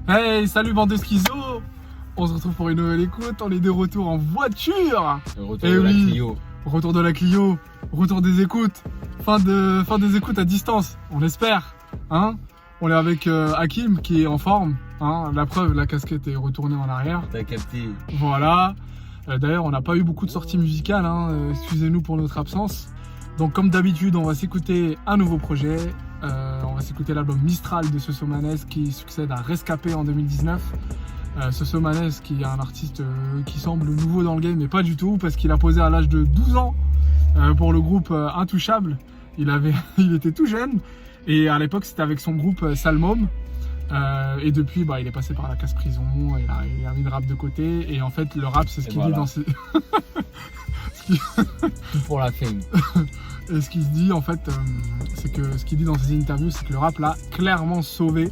Hey, salut bande de schizos. On se retrouve pour une nouvelle écoute, on est de retour en voiture. Le retour de la Clio. Retour de la Clio, retour des écoutes, fin des écoutes à distance, on espère. Hein, on est avec Hakim qui est en forme, hein, la preuve, la casquette est retournée en arrière. T'as capté. Voilà, d'ailleurs on n'a pas eu beaucoup de sorties musicales, hein, excusez-nous pour notre absence. Donc comme d'habitude, on va s'écouter un nouveau projet. On va s'écouter l'album Mistral de Sosomanes qui succède à Rescapé en 2019. Sosomanes qui est un artiste qui semble nouveau dans le game, mais pas du tout, parce qu'il a posé à l'âge de 12 ans pour le groupe Intouchable. Il était tout jeune et à l'époque c'était avec son groupe Salmom. Et depuis il est passé par la casse prison, il a mis le rap de côté et en fait le rap c'est ce qu'il dit dans ses... Tout pour la fame. Et ce qu'il se dit en fait, c'est que ce qu'il dit dans ses interviews, c'est que le rap l'a clairement sauvé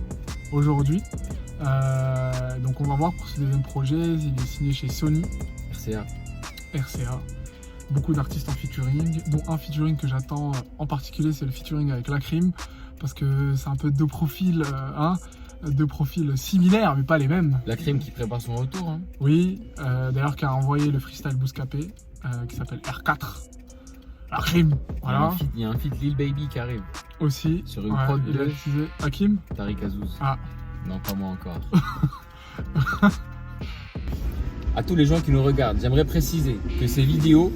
aujourd'hui. Donc on va voir pour ce deuxième projet, il est signé chez Sony. RCA. Beaucoup d'artistes en featuring, dont un featuring que j'attends en particulier, c'est le featuring avec Lacrim, parce que c'est un peu deux profils similaires, mais pas les mêmes. Lacrim qui prépare son retour. Hein. Oui, d'ailleurs qui a envoyé le freestyle Bouscapé, qui s'appelle R4. Lacrim, voilà. Il y a un feat Lil Baby qui arrive. Aussi. Sur une prod il a utilisé Hakim. Tariq Azouz. Ah. Non, pas moi encore. À tous les gens qui nous regardent, j'aimerais préciser que ces vidéos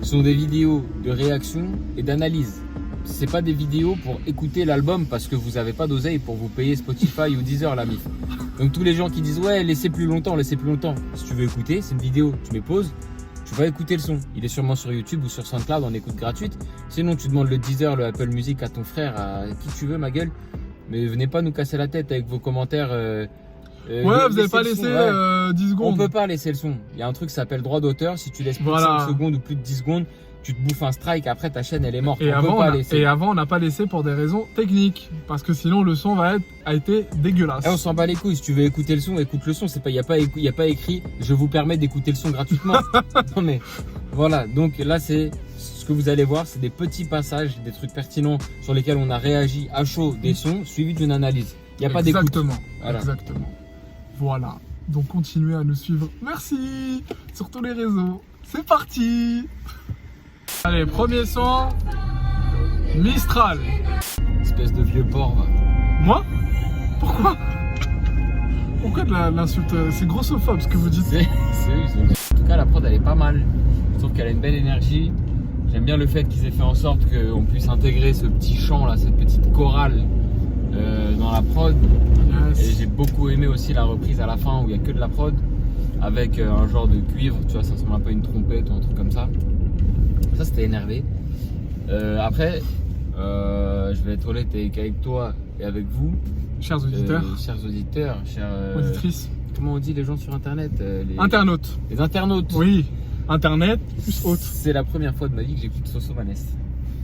sont des vidéos de réaction et d'analyse. C'est pas des vidéos pour écouter l'album parce que vous n'avez pas d'oseille pour vous payer Spotify ou Deezer, la mif. Donc tous les gens qui disent ouais, laissez plus longtemps. Si tu veux écouter, c'est une vidéo, tu mets pause, tu vas écouter le son. Il est sûrement sur YouTube ou sur SoundCloud en écoute gratuite. Sinon, tu demandes le Deezer, le Apple Music à ton frère, à qui tu veux, ma gueule. Mais venez pas nous casser la tête avec vos commentaires. Ouais, vous n'avez pas laissé 10 secondes. On peut pas laisser le son. Il y a un truc qui s'appelle droit d'auteur. Si tu laisses plus de 5 secondes ou plus de 10 secondes, tu te bouffes un strike. Après, ta chaîne, elle est morte. Et avant, on n'a pas laissé pour des raisons techniques. Parce que sinon, le son a été dégueulasse. Et on s'en bat les couilles. Si tu veux écouter le son, écoute le son. Il n'y a pas écrit « Je vous permets d'écouter le son gratuitement ». Non mais voilà. Donc là, c'est ce que vous allez voir. C'est des petits passages, des trucs pertinents sur lesquels on a réagi à chaud des sons, suivis d'une analyse. Il n'y a pas d'écoute. Exactement. Voilà. Donc continuez à nous suivre. Merci sur tous les réseaux. C'est parti. Allez, premier son. Mistral. Espèce de vieux porc. Va. Moi? Pourquoi? Pourquoi de l'insulte? C'est grossophobe ce que vous dites. C'est en tout cas, la prod elle est pas mal. Je trouve qu'elle a une belle énergie. J'aime bien le fait qu'ils aient fait en sorte qu'on puisse intégrer ce petit chant là, cette petite chorale dans la prod. Yes. Et j'ai beaucoup aimé aussi la reprise à la fin où il n'y a que de la prod avec un genre de cuivre, tu vois, ça ressemble un peu à une trompette ou un truc comme ça. Ça c'était énervé. Après, je vais être honnête avec toi et avec vous. Chers auditeurs. Chères auditrices. Comment on dit les gens sur internet Internautes. Les internautes. Oui, internet plus autres. C'est la première fois de ma vie que j'écoute Sosomanes.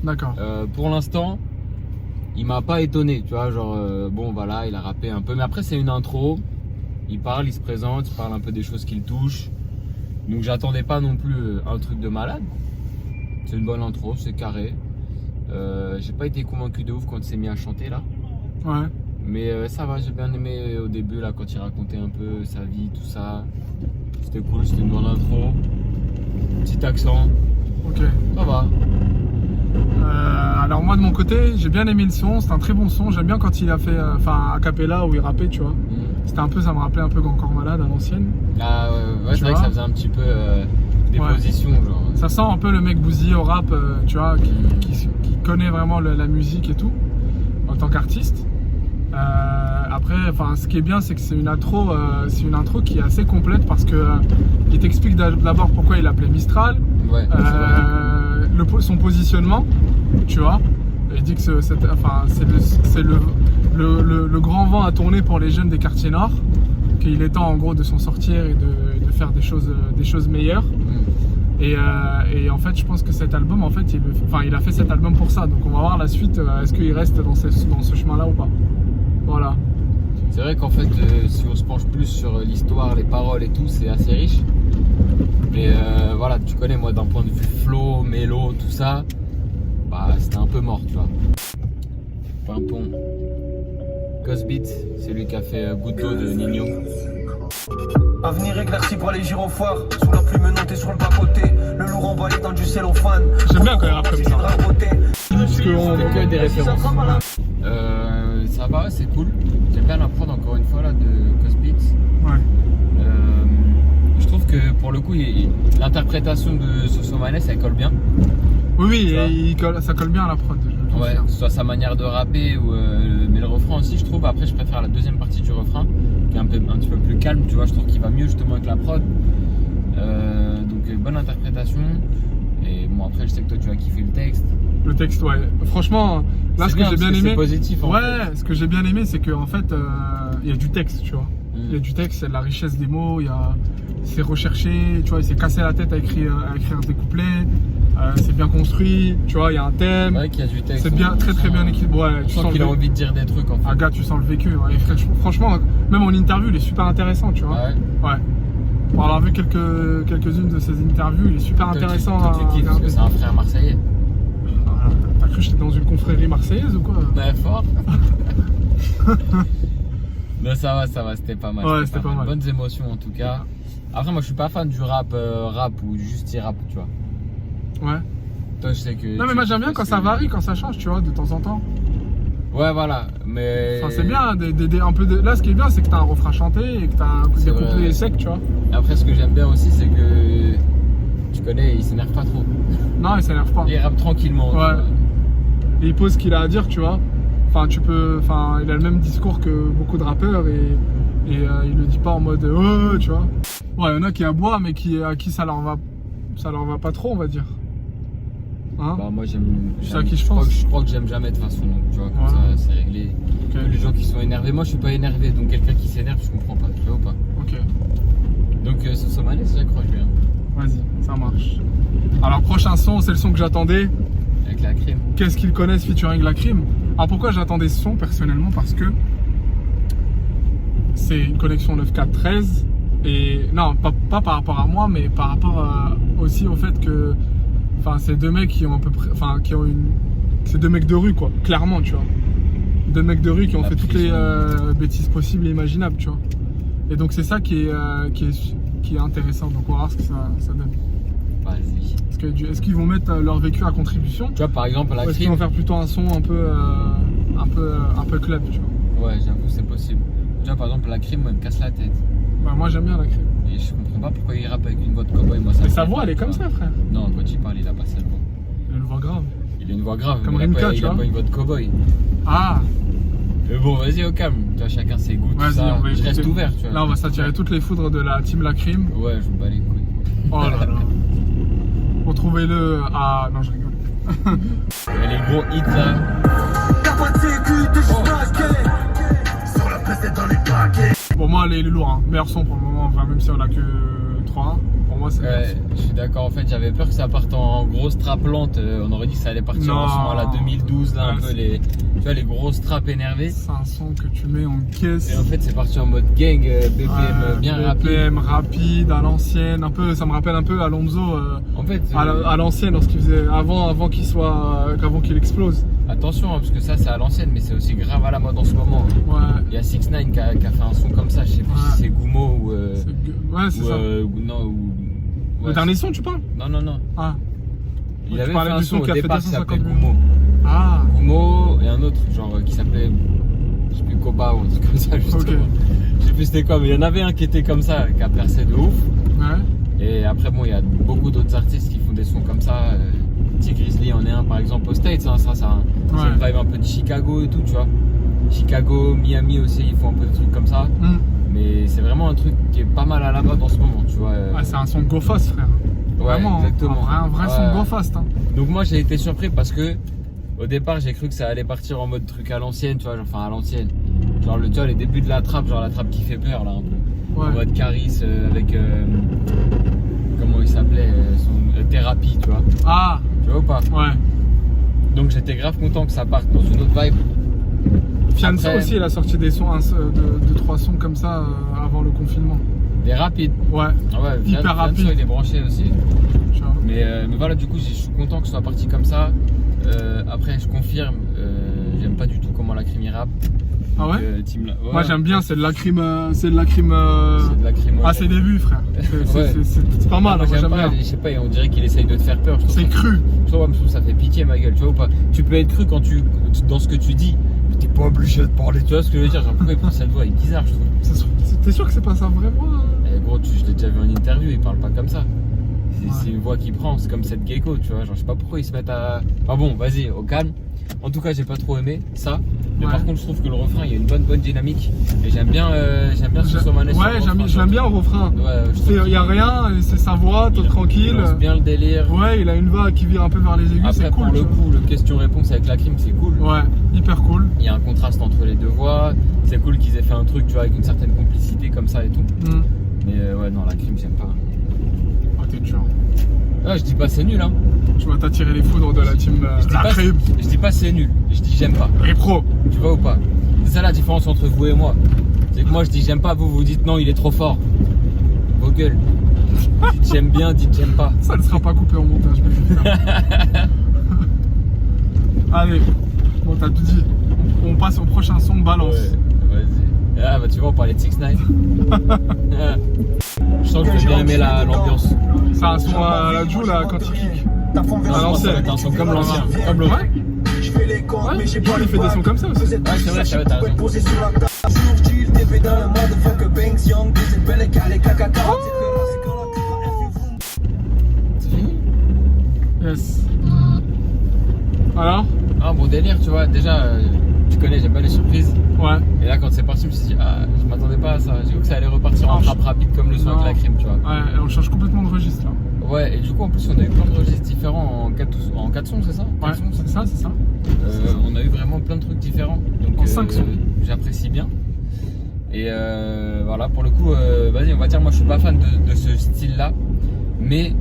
D'accord. Pour l'instant, il m'a pas étonné, tu vois, genre bon voilà, il a rappé un peu, mais après c'est une intro, il parle, il se présente, il parle un peu des choses qu'il touche, donc j'attendais pas non plus un truc de malade. C'est une bonne intro, c'est carré. J'ai pas été convaincu de ouf quand il s'est mis à chanter là. Ouais. Mais ça va, j'ai bien aimé au début là quand il racontait un peu sa vie, tout ça. C'était cool, c'était une bonne intro. Petit accent. Ok. Ça va. Alors moi de mon côté, j'ai bien aimé le son, c'est un très bon son. J'aime bien quand il a fait, a cappella où il rappait, tu vois. C'était un peu, ça me rappelait un peu Encore Malade à l'ancienne. Ah ouais, c'est vrai que ça faisait un petit peu des positions genre. Ça sent un peu le mec bousillé au rap, tu vois, qui connaît vraiment la musique et tout, en tant qu'artiste. Après, ce qui est bien, c'est que c'est une intro qui est assez complète parce que il t'explique d'abord pourquoi il l'appelait Mistral, son positionnement, tu vois. Il dit que c'est le grand vent à tourner pour les jeunes des quartiers nord, qu'il est temps en gros de s'en sortir et de faire des choses meilleures. Et en fait, je pense que cet album, en fait, il a fait cet album pour ça. Donc on va voir la suite. Est-ce qu'il reste dans ce chemin-là ou pas? Voilà. C'est vrai qu'en fait, si on se penche plus sur l'histoire, les paroles et tout, c'est assez riche. Mais voilà, tu connais, moi, d'un point de vue flow, mélo, tout ça, c'était un peu mort, tu vois. Pimpon. Cosbeat, c'est lui qui a fait Goutte d'eau de Nino. Avenir éclairci par les gyrophares. Sous la pluie menotée sur le bas-côté. Le lourd emballé dans du cellophane. J'aime bien quand il rappe comme ça. Parce que on fait que des références. Ça va, c'est cool. J'aime bien la prod encore une fois là de Cosbeat. Ouais. Je trouve que pour le coup, l'interprétation de Sosomanes, elle colle bien. Oui, Ça. et ça colle bien à la prod. je Ouais, confirme. que ce soit sa manière de rapper ou mais le refrain aussi, je trouve. Après, je préfère la deuxième partie du refrain, qui est un petit peu plus calme. Tu vois, je trouve qu'il va mieux justement avec la prod. Donc bonne interprétation. Et bon, après, je sais que toi, tu vas kiffer le texte. Le texte, ouais. Franchement, là, C'est ce que bien, j'ai parce bien que aimé. c'est positif, en ouais, fait. ce que j'ai bien aimé, c'est qu'en fait, il y a du texte, tu vois. Il y a du texte, il y a de la richesse des mots, c'est recherché, tu vois, il s'est cassé la tête à écrire des couplets, c'est bien construit, tu vois, il y a un thème. C'est vrai qu'il y a du texte. C'est bien, on très sent- bien équilibré. Ouais, On sent qu'il a envie de dire des trucs en fait. Ah, gars, tu sens le vécu. Ouais. Et franchement, même en interview, il est super intéressant, tu vois. Ah ouais. Ouais. Pour avoir vu quelques-unes de ses interviews, il est super intéressant Toi, tu kiffes parce que c'est un frère marseillais. Ah, t'as cru que j'étais dans une confrérie marseillaise ou quoi? Ouais, fort. Non, ça va, c'était pas mal. Ouais, c'était pas mal. Bonnes émotions en tout cas. Après, moi je suis pas fan du rap ou du juste rap, tu vois. Ouais. Toi, je sais que. Non, mais moi j'aime bien quand ça varie, quand ça change, tu vois, de temps en temps. Ouais, voilà. Mais. Enfin, c'est bien, un peu là, ce qui est bien, c'est que t'as un refrain chanté et que t'as des C'est vrai, couplets ouais. secs, tu vois. Après, ce que j'aime bien aussi, c'est que. Tu connais, il s'énerve pas trop. Non, il s'énerve pas. Il rappe tranquillement. tu Ouais. vois. Et il pose ce qu'il a à dire, tu vois. Enfin, il a le même discours que beaucoup de rappeurs et il le dit pas en mode tu vois. Ouais, il y en a qui aboient, mais à qui ça leur va pas trop, on va dire. Hein? Bah, moi j'aime. C'est à qui je pense. Je crois que j'aime jamais de toute façon, donc tu vois, comme Ouais. ça c'est réglé. Ok. Les gens qui sont énervés, moi je suis pas énervé, donc quelqu'un qui s'énerve, je comprends pas, tu vois ou pas. Ok, Donc Sosomanes, j'accroche bien. vas-y, ça marche. Alors, prochain son, c'est le son que j'attendais. Avec la crime. Qu'est-ce qu'ils connaissent featuring la crime? Alors, pourquoi j'attendais ce son personnellement? Parce que c'est une connexion 9-4-13. Et non, pas par rapport à moi, mais par rapport aussi au fait que. Enfin, c'est deux mecs qui ont à peu près. Enfin, qui ont une. C'est deux mecs de rue, quoi, clairement, tu vois. Deux mecs de rue qui ont La fait toutes les prison. bêtises possibles et imaginables, tu vois. Et donc, c'est ça qui est intéressant. Donc, on va voir ce que ça donne. Vas-y. Est-ce qu'ils vont mettre leur vécu à contribution? Tu vois, par exemple, la Ou est-ce qu'ils crime. vont faire plutôt un son un peu club, tu vois? Ouais, j'avoue, c'est possible. Tu vois, par exemple, la crime, moi, elle me casse la tête. Bah, moi, j'aime bien la crime. Et je comprends pas pourquoi il rappe avec une voix de cowboy. Moi, ça Mais me sa plaît voix, pas, elle est tu comme vois. ça, frère. Non, quand il parle, il a pas cette voix. Elle a une voix grave. Il a une voix grave, Comme mais Rimka, tu il a vois. pas une voix de cowboy. Ah, Mais bon, vas-y, au calme. Tu vois, chacun ses goûts, tout vas-y, ça. on va Je reste écouter. ouvert, tu vois. Là, on je va reste s'attirer ouvert. toutes les foudres de la team La Crime. Ouais, je me bats les couilles. Oh là là. Retrouvez-le à. Non, je rigole. Il y a les gros hits là. Bon, moi, elle est lourde. Hein. Meilleur son pour le moment, enfin, même si on a que 3. Pour moi, c'est le meilleur Ouais, son. je suis d'accord. En fait, j'avais peur que ça parte en grosse trappe lente. On aurait dit que ça allait partir Non. en son à la 2012, là, un Ouais, peu c'est- tu vois, les grosses trappes énervées. C'est un son que tu mets en caisse. Et en fait, c'est parti en mode gang, BPM bien rapide. BPM rapide, à l'ancienne. Un peu, ça me rappelle un peu Alonso En fait, à l'ancienne, lorsqu'il faisait. Avant qu'il explose. attention, hein, parce que ça, c'est à l'ancienne, mais c'est aussi grave à la mode en ce moment. Ouais. Il y a 6ix9ine qui a fait un son comme ça. Je sais plus Ouais. si c'est Goumo ou. Ouais, c'est ça. Non, ou. Le ouais, dernier son, tu parles? Non. Ah. Il Tu avait fait parlais un du son son au qui a fait départ qui s'appelait 250 Goumo. Ah. Goumo et un autre, genre qui s'appelait. Je sais plus Koba ou un truc comme ça, justement. Ok. Je sais plus c'était quoi, mais il y en avait un qui était comme ça, qui a percé de ouf. Ouais. Et après, bon, il y a beaucoup d'autres artistes qui font des sons comme ça. T-Grizzly en est un, par exemple, aux States. Hein, c'est une vibe un peu de Chicago et tout, tu vois. Chicago, Miami aussi, ils font un peu de trucs comme ça. Mais c'est vraiment un truc qui est pas mal à la mode en ce moment, tu vois. Ouais, c'est un son de Go Fast, frère. Ouais, Vraiment, exactement. Un vrai son Ouais. de Go Fast. Hein. Donc moi j'ai été surpris parce que au départ j'ai cru que ça allait partir en mode truc à l'ancienne, tu vois, enfin à l'ancienne. Genre tu vois les débuts de la trappe, genre la trappe qui fait peur là un peu. Ouais. En mode Caris avec comment il s'appelait son thérapie, tu vois. Ah, Tu vois ou pas? ouais. Donc j'étais grave content que ça parte dans une autre vibe. Fianso Après- aussi, il a sorti des sons, de 3 sons comme ça avant le confinement. Des rapides. Ouais, Ah ouais, Hyper Fianso, rapide. il est branché aussi. tu vois. Mais voilà, du coup, je suis content que ce soit parti comme ça. Après, je confirme, j'aime pas du tout comment la la crime rap. Ah ouais, ouais, moi j'aime bien, c'est de la crime. C'est de la crime. C'est de la crime. À ses débuts, frère. C'est pas mal, moi, j'aime pas, bien. je sais pas, on dirait qu'il essaye de te faire peur. C'est cru. Je trouve ça fait pitié, ma gueule, tu vois ou pas. Tu peux être cru dans ce que tu dis, mais t'es pas obligé de parler. Tu vois ce que je veux dire? Genre, pourquoi il prend cette voix? Il est bizarre, je trouve. T'es sûr que c'est pas sa vraie voix? Eh, gros, je l'ai déjà vu en interview, il parle pas comme ça. Ouais. C'est une voix qu'il prend, c'est comme cette gecko, tu vois. Genre, je sais pas pourquoi ils se mettent à. Ah bon, vas-y, au calme. En tout cas, j'ai pas trop aimé ça. Mais par contre, je trouve que le refrain, il y a une bonne dynamique. Et j'aime bien ce Somanes. Ouais, j'aime bien le refrain. Ouais, il y a rien, c'est sa voix, tout tranquille. Il lance bien le délire. Ouais, il a une voix qui vire un peu vers les aigus, c'est cool. Pour le coup, le question-réponse avec la crime, c'est cool. Ouais, hyper cool. Il y a un contraste entre les deux voix. C'est cool qu'ils aient fait un truc, tu vois, avec une certaine complicité comme ça et tout. Mais ouais, non, la crime, j'aime pas. Oh, t'es dur. Ah, je dis pas c'est nul, hein. Tu vas t'attirer les foudres de la team je dis pas c'est nul, je dis j'aime pas. Répro. Tu vois ou pas? C'est ça la différence entre vous et moi. C'est que moi je dis j'aime pas, vous dites non, il est trop fort. Vos gueules. Dites j'aime bien, dites j'aime pas. Ça ne sera pas coupé en montage. Allez, bon t'as tout dit. On passe au prochain son, balance. Ouais, vas-y. Ah bah tu vois, on parlait de 6ix9ine. Je sens que j'ai bien aimé l'ambiance. C'est un son à la Joe là quand il kick. À l'ancienne, un son comme l'ancien. Comme l'autre. Ouais, Joe il fait des sons comme ça aussi. Ouais, c'est vrai, t'as raison. C'est fini? Yes. Alors? Ah, bon délire, tu vois. Déjà, tu connais, j'aime pas les surprises. Ouais. Et là, quand c'est parti, je me suis dit, ah, je m'attendais pas à ça. J'ai vu que ça allait repartir en frappe rapide comme le son avec la crime, tu vois. Ouais, et on change complètement de registre là. Ouais, et du coup, en plus, on a eu plein de registres différents en 4 sons, c'est ça? Ouais, c'est ça. On a eu vraiment plein de trucs différents. Donc, En 5 sons. J'apprécie bien. Et voilà, pour le coup, vas-y, on va dire, moi je suis pas fan de ce style-là. Mais,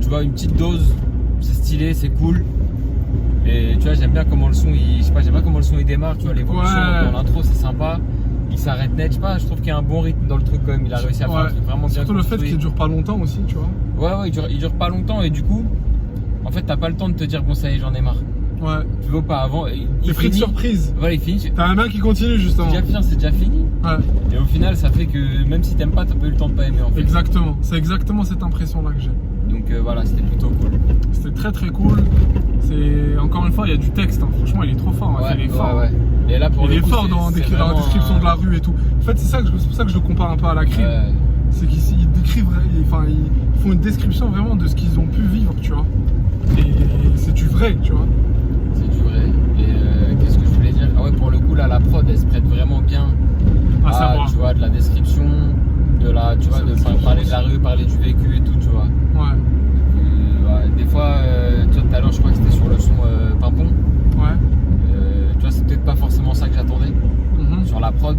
tu vois, une petite dose, c'est stylé, c'est cool. Et tu vois, j'aime bien comment le son, j'aime bien comment le son il démarre, tu vois, l'évolution dans l'intro, c'est sympa. Il s'arrête net, je sais pas, je trouve qu'il y a un bon rythme dans le truc quand même. Il a réussi à faire un truc vraiment bien. Surtout le fait qu'il dure pas longtemps aussi, tu vois. Ouais, il dure pas longtemps et du coup, en fait, t'as pas le temps de te dire, bon, ça y est, j'en ai marre. Ouais. Tu vois pas avant. Il pris de surprise. Voilà, il finit. T'as un mec qui continue justement. C'est déjà fini. Ouais. Et au final, ça fait que même si t'aimes pas, t'as pas eu le temps de pas aimer en fait. Exactement. C'est exactement cette impression là que j'ai. Donc voilà, c'était plutôt cool. C'était très cool. C'est encore une fois, il y a du texte. Hein. Franchement, il est trop fort. Ouais, il est fort. Ouais. Et là, pour il le est coup, fort dans la description de la rue et tout. En fait, c'est pour ça que je le compare un peu à la crime. C'est qu'ils décrivent, enfin, ils font une description vraiment de ce qu'ils ont pu vivre, tu vois. Et c'est du vrai, tu vois. C'est du vrai. Et qu'est-ce que je voulais dire? Ah ouais, pour le coup, là, la prod, elle se prête vraiment bien à, tu vois, de la description, de la, tu vois, de parler de la rue, parler du vécu et tout, tu vois. Ouais. Des fois, tu vois, tout à l'heure, je crois que c'était sur le son Pimpon. Ouais. Tu vois, c'est peut-être pas forcément ça que j'attendais sur la prod.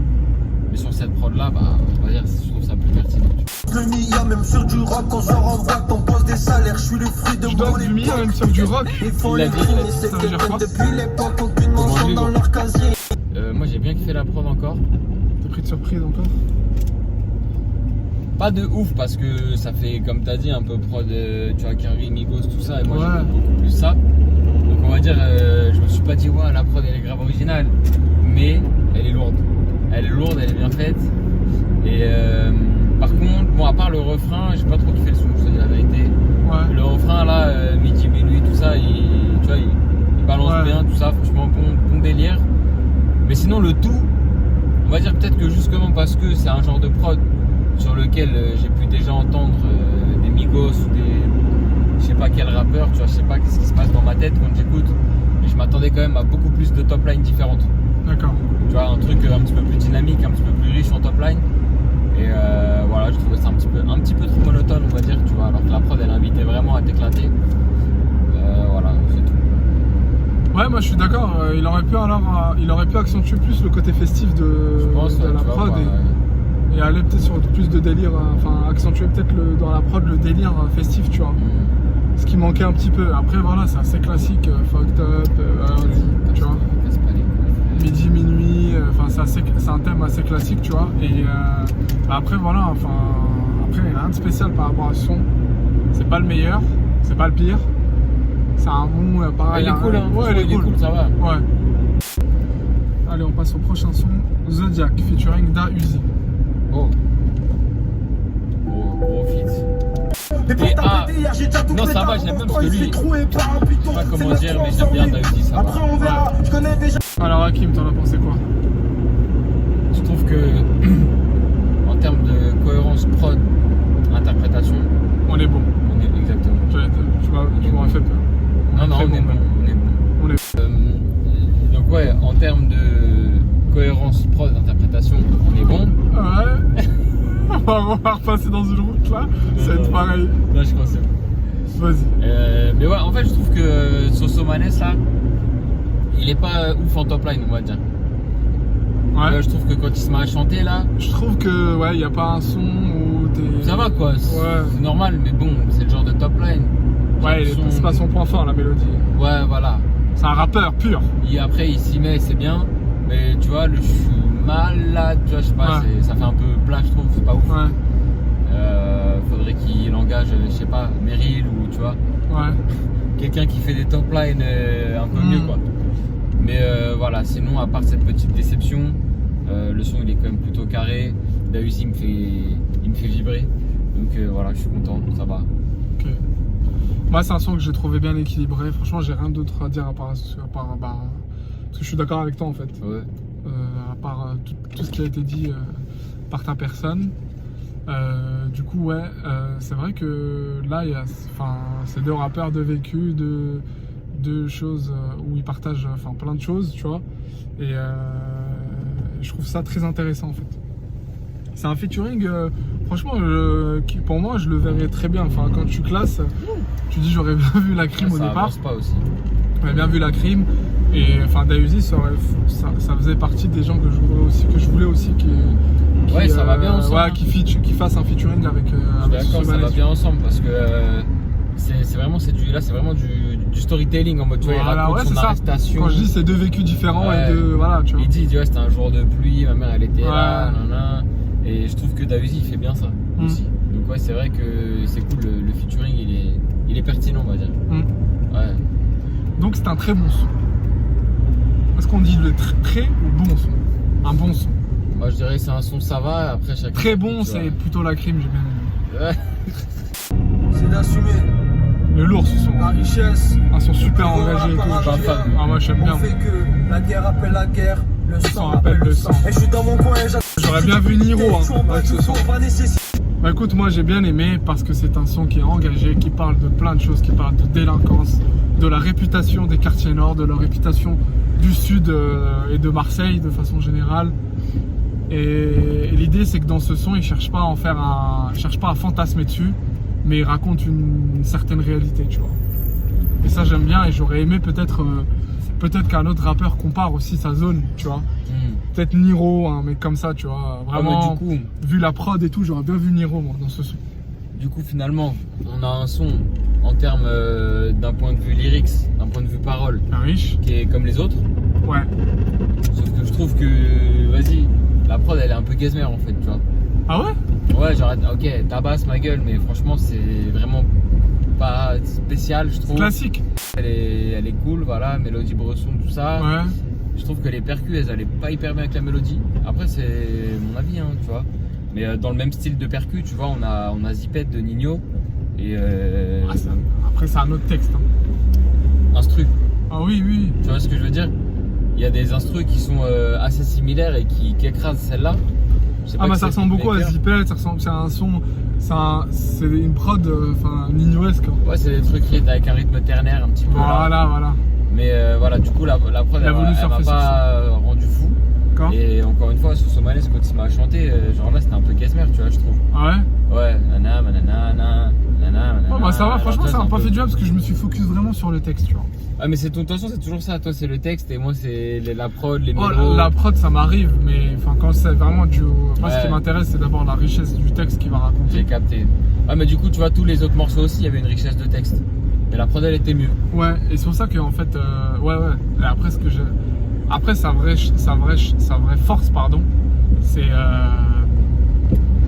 Mais sur cette prod là, bah, on va dire, je trouve ça plus pertinent. Le Mia, même sur du rock, on sort en boîte, on pose des salaires, je suis le fruit de mon époque. Du Mia, même sur du rock. Ils font les crimes, c'est que depuis l'époque, aucune mention dans leur casier. Moi j'ai bien kiffé la prod encore. T'es pris de surprise encore? Pas de ouf parce que ça fait, comme t'as dit, un peu prod, tu vois, Kerry, Migos, tout ça, et moi j'aime beaucoup plus ça. Donc on va dire, je me suis pas dit, ouais, la prod elle est grave originale, mais elle est lourde. Elle est lourde, elle est bien faite. Et par contre, bon, à part le refrain, j'ai pas trop kiffé le son, je te dis la vérité. Ouais. Le refrain là, midi, minuit, tout ça, tu vois, il balance bien, tout ça, franchement, bon délire. Mais sinon, le tout, on va dire peut-être que justement parce que c'est un genre de prod sur lequel j'ai pu déjà entendre des Migos ou des, je sais pas quel rappeur, tu vois, je sais pas qu'est-ce qui se passe dans ma tête quand j'écoute. Et je m'attendais quand même à beaucoup plus de top lines différentes. D'accord. Tu vois, un truc un petit peu plus dynamique, un petit peu plus riche en top line. Et voilà, je trouvais ça un petit peu trop monotone, on va dire, tu vois, alors que la prod elle invitait vraiment à t'éclater. Voilà, c'est tout. Ouais, moi je suis d'accord, il aurait pu accentuer plus le côté festif de la prod et aller peut-être sur plus de délire, enfin accentuer peut-être dans la prod le délire festif, tu vois. Ce qui manquait un petit peu. Après voilà, c'est assez classique, fucked up, tu vois. Midi, minuit, enfin c'est un thème assez classique, tu vois. Et après voilà, enfin après il n'y a rien de spécial par rapport à ce son. C'est pas le meilleur, c'est pas le pire. C'est un bon pareil. Il est cool, hein. Ouais, il est cool, ça va. Ouais. Allez, passe au prochain son, Zodiac featuring Da Uzi. Oh. Gros feat. Et non, ça va, j'aime bien parce que lui, je sais pas comment dire, mais j'aime bien Da Uzi, ça va. On verra, je connais déjà. Alors Hakim, t'en as pensé quoi? Je trouve que en termes de cohérence prod, interprétation, On est bon. on est exactement. Tu m'aurais fait peur. Non, Très on est bon, bon, on est bon. On est... Donc ouais, en termes de cohérence prod, interprétation, on est bon. Ouais. On va repasser dans une route là. Ça va être pareil. Là, je pense que c'est bon. Vas-y. Mais ouais, en fait, je trouve que Sosomanes là, il est pas ouf en top line, on va dire. Ouais. Je trouve que quand il se met à chanter là, Je trouve que ouais, y a pas un son où t'es. ça va quoi, c'est normal, mais bon, c'est le genre de top line. Ouais, c'est pas son point fort la mélodie. Ouais, voilà. C'est un rappeur pur. Après, il s'y met, c'est bien, mais tu vois, le je suis malade, tu vois, je sais pas, Ouais. ça fait un peu plat, je trouve, c'est pas ouf. Ouais. Faudrait qu'il engage, je sais pas, Meryl ou tu vois, Ouais. quelqu'un qui fait des top lines un peu mieux quoi. Mais voilà, sinon à part cette petite déception, le son il est quand même plutôt carré. Da Uzi il me fait vibrer. Donc voilà, je suis content, ça va. Ok. Moi, c'est un son que j'ai trouvé bien équilibré. Franchement, j'ai rien d'autre à dire à part parce que je suis d'accord avec toi en fait. Ouais. À part tout ce qui a été dit par ta personne. Du coup, ouais, c'est vrai que là, il y a, c'est deux rappeurs de vécu, de choses où ils partagent plein de choses, tu vois. Et je trouve ça très intéressant en fait. C'est un featuring, franchement, qui pour moi, je le verrais très bien. Enfin, quand tu classes, tu dis j'aurais bien vu la crime au Ça départ. avance pas aussi. J'aurais bien vu la crime. Et enfin, Da Uzi, ça faisait partie des gens que je voulais aussi qui Ouais, ça va bien ensemble. Ouais, qui fasse un featuring avec D'accord, ça Sosomanes. va bien ensemble parce que c'est vraiment du storytelling en mode tu vois, il Voilà, raconte ouais, son c'est ça. arrestation. Quand je dis c'est deux vécus différents Ouais. et deux. Voilà, tu vois. Il dit, tu vois, c'était un jour de pluie, ma mère elle était là, Ouais. nanana. Et je trouve que Da Uzi il fait bien ça aussi. Donc ouais, c'est vrai que c'est cool, le featuring il est pertinent, on va dire. Ouais. Donc c'est un très bon son. Est-ce qu'on dit le très ou bon son? Un bon son. Moi je dirais que c'est un son ça va, après chaque. Très bon, tu c'est vois. plutôt la crime, j'ai bien aimé. Ouais. C'est d'assumer Le lourd ce son. la richesse. Un son super engagé et tout. Pas fan. Ah, moi j'aime bien. On fait que la guerre appelle la guerre, le sang appelle le sang. Et je suis dans mon coin et J'aurais bien vu Niro avec ce son. Pas nécessaire. Bah écoute, moi j'ai bien aimé parce que c'est un son qui est engagé, qui parle de plein de choses, qui parle de délinquance, de la réputation des quartiers nord, de la réputation du sud et de Marseille de façon générale. Et l'idée c'est que dans ce son, il cherche pas à fantasmer dessus, mais il raconte une certaine réalité, tu vois. Et ça j'aime bien et j'aurais aimé peut-être qu'un autre rappeur compare aussi sa zone, tu vois. Peut-être Niro, un mec comme ça, tu vois. Vraiment, mais du coup, vu la prod et tout, j'aurais bien vu Niro moi, dans ce son. du coup finalement, on a un son en termes d'un point de vue lyrics, d'un point de vue parole, Un riche. qui est comme les autres. Ouais. Sauf que je trouve que, vas-y, la prod elle est un peu gazmère en fait, tu vois. Ah ouais? Ouais, genre, ok, tabasse ma gueule, mais franchement, c'est vraiment pas spécial, je trouve. Classique. Elle est cool, voilà, mélodie Bresson, tout ça. Ouais. Je trouve que les percus, elles allaient pas hyper bien avec la mélodie. Après, c'est mon avis, hein, tu vois. Mais dans le même style de percus, tu vois, on a Zipette de Nino et Après, c'est un autre texte. Hein. Instru. Ah oui, oui. Tu vois ce que je veux dire? Il y a des instrus qui sont assez similaires et qui écrasent celle-là. Je sais pas Ah bah qui ça c'est ressemble qui beaucoup à l'éclaire. Zipette, c'est un son, c'est une prod, Ninoesque. Hein. Ouais, c'est des trucs qui est avec un rythme ternaire un petit peu. là. Voilà. Mais voilà, du coup, la prod, Il a elle voulu m'a surfer sur pas rendu fou. D'accord. Et encore une fois, Sosomanes, quand il m'a chanté, genre là, c'était un peu gazmère, tu vois, je trouve. Ah ouais? Ouais, nana, manana, nana. Oh bah ça va, franchement, ça m'a pas fait du bien. mal parce que je me suis focus vraiment sur le texte, tu vois. Ah, mais de toute façon, c'est toujours ça. Toi, c'est le texte et moi, c'est la prod, les Oh, mélos. la prod, ça m'arrive, mais quand c'est vraiment du. Moi, ce Ouais. qui m'intéresse, c'est d'abord la richesse du texte qu'il va J'ai raconter. capté. Ah, mais du coup, tu vois, tous les autres morceaux aussi, il y avait une richesse de texte. Mais la prod, elle était mieux. Ouais, et c'est pour ça que en fait, ouais. Et après, sa vraie force, pardon, c'est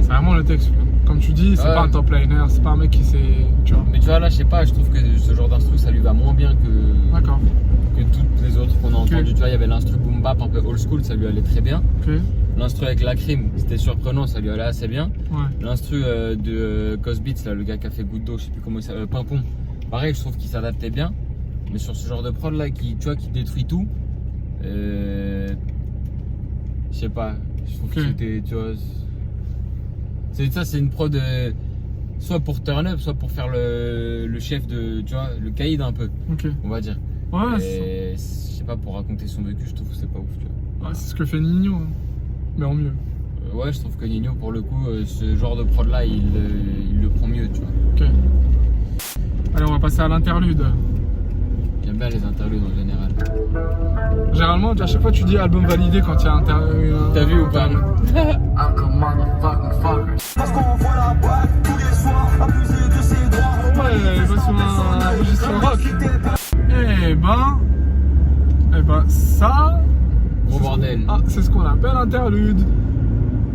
vraiment le texte. Comme tu dis, c'est Ouais. pas un top liner, c'est pas un mec qui sait, tu vois. Mais tu vois, là, je sais pas, je trouve que ce genre d'instru, ça lui va moins bien que D'accord. toutes les autres qu'on a entendues. Tu vois, il y avait l'instru boom bap un peu old school, ça lui allait très bien. Ok. L'instru avec la crime, c'était surprenant, ça lui allait assez bien. Ouais. L'instru de Cos Beats, là, le gars qui a fait Goutte d'eau, je sais plus comment il s'appelle, Pimpon. Pareil, je trouve qu'il s'adaptait bien. Mais sur ce genre de prod là, qui, tu vois, qui détruit tout, je sais pas. Je trouve que c'était, tu vois, c'est une prod soit pour turn up, soit pour faire le chef de, tu vois, le caïd un peu, Ok. on va dire. Ouais, Et je sais pas, pour raconter son vécu, je trouve que c'est pas ouf, tu vois. ouais, c'est ce que fait Nino, hein. Mais en mieux. Ouais, je trouve que Nino, pour le coup, ce genre de prod là, il le prend mieux, tu vois. Ok. Allez, on va passer à l'interlude. J'aime bien les interludes en général. Généralement, à chaque fois, tu dis album validé quand il y a interlude. T'as vu ou pas? Parce qu'on voit la boîte tous les soirs, abuser de ses droits. Ouais, il va sur un registre rock. Eh ben, ça. Gros bordel. Ah, c'est ce qu'on appelle interlude.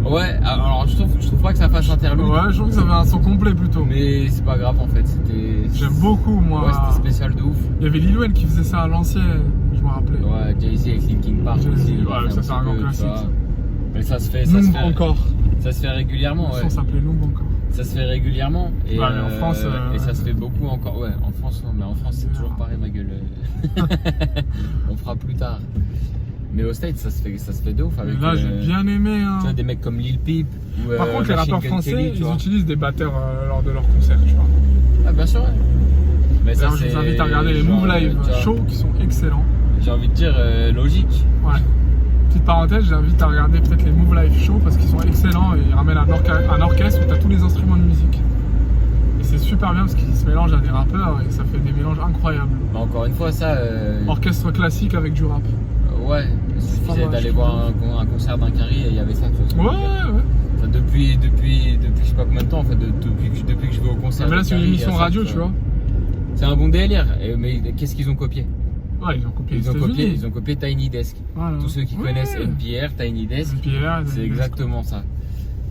Ouais, alors je trouve pas que ça fasse interlude. Ouais, je trouve que ça fait un son complet plutôt. Mais c'est pas grave en fait, c'était. J'aime beaucoup, moi. Ouais, c'était spécial de ouf. Il y avait Lil Wayne qui faisait ça à l'ancienne, je me rappelais. Ouais, Jay-Z avec Linkin Park Jay-Z, aussi. ouais, il ça, fait c'est un un petit grand peu, classique, tu vois. ça. Mais ça se fait. Noom encore. Ça se fait régulièrement, Le ouais. son s'appelait Noom encore. Ça se fait régulièrement. Et, Ouais, en France, et ça se fait beaucoup encore. Ouais, en France, non, mais en France, c'est toujours pareil, ma gueule. On fera plus tard. Mais au States, ça se fait de ouf avec. Là, j'ai bien aimé. Hein. Tu vois, des mecs comme Lil Peep. Ou, Par contre, les Machine rappeurs Gun français, Kelly, tu ils vois. utilisent des batteurs lors de leurs concerts, tu vois. Ah, bien sûr, ouais. Mais ça, D'ailleurs, je vous invite à regarder les genre, Move Live tu vois, shows qui sont excellents. J'ai envie de dire logique. Ouais. Petite parenthèse, j'invite à regarder peut-être les Move Live shows parce qu'ils sont excellents et ils ramènent un orchestre où tu as tous les instruments de musique. Et c'est super bien parce qu'ils se mélangent à des rappeurs et ça fait des mélanges incroyables. Mais encore une fois, ça. Orchestre classique avec du rap. Ouais, il suffisait Enfin, d'aller je voir un concert d'un Carré et il y avait ça, tu vois. Ouais, ouais. Ça, depuis je sais pas combien de temps en fait, depuis que je vais au concert. Mais là, de c'est une Carré, il y a émission ça, radio, tu vois. C'est un bon délire. Mais qu'est-ce qu'ils ont copié? Ouais, ils ont copié les Ils États-Unis. ont copié Tiny Desk. Voilà. Tous ceux qui Ouais. connaissent NPR, Tiny Desk, NPR, c'est exactement ça.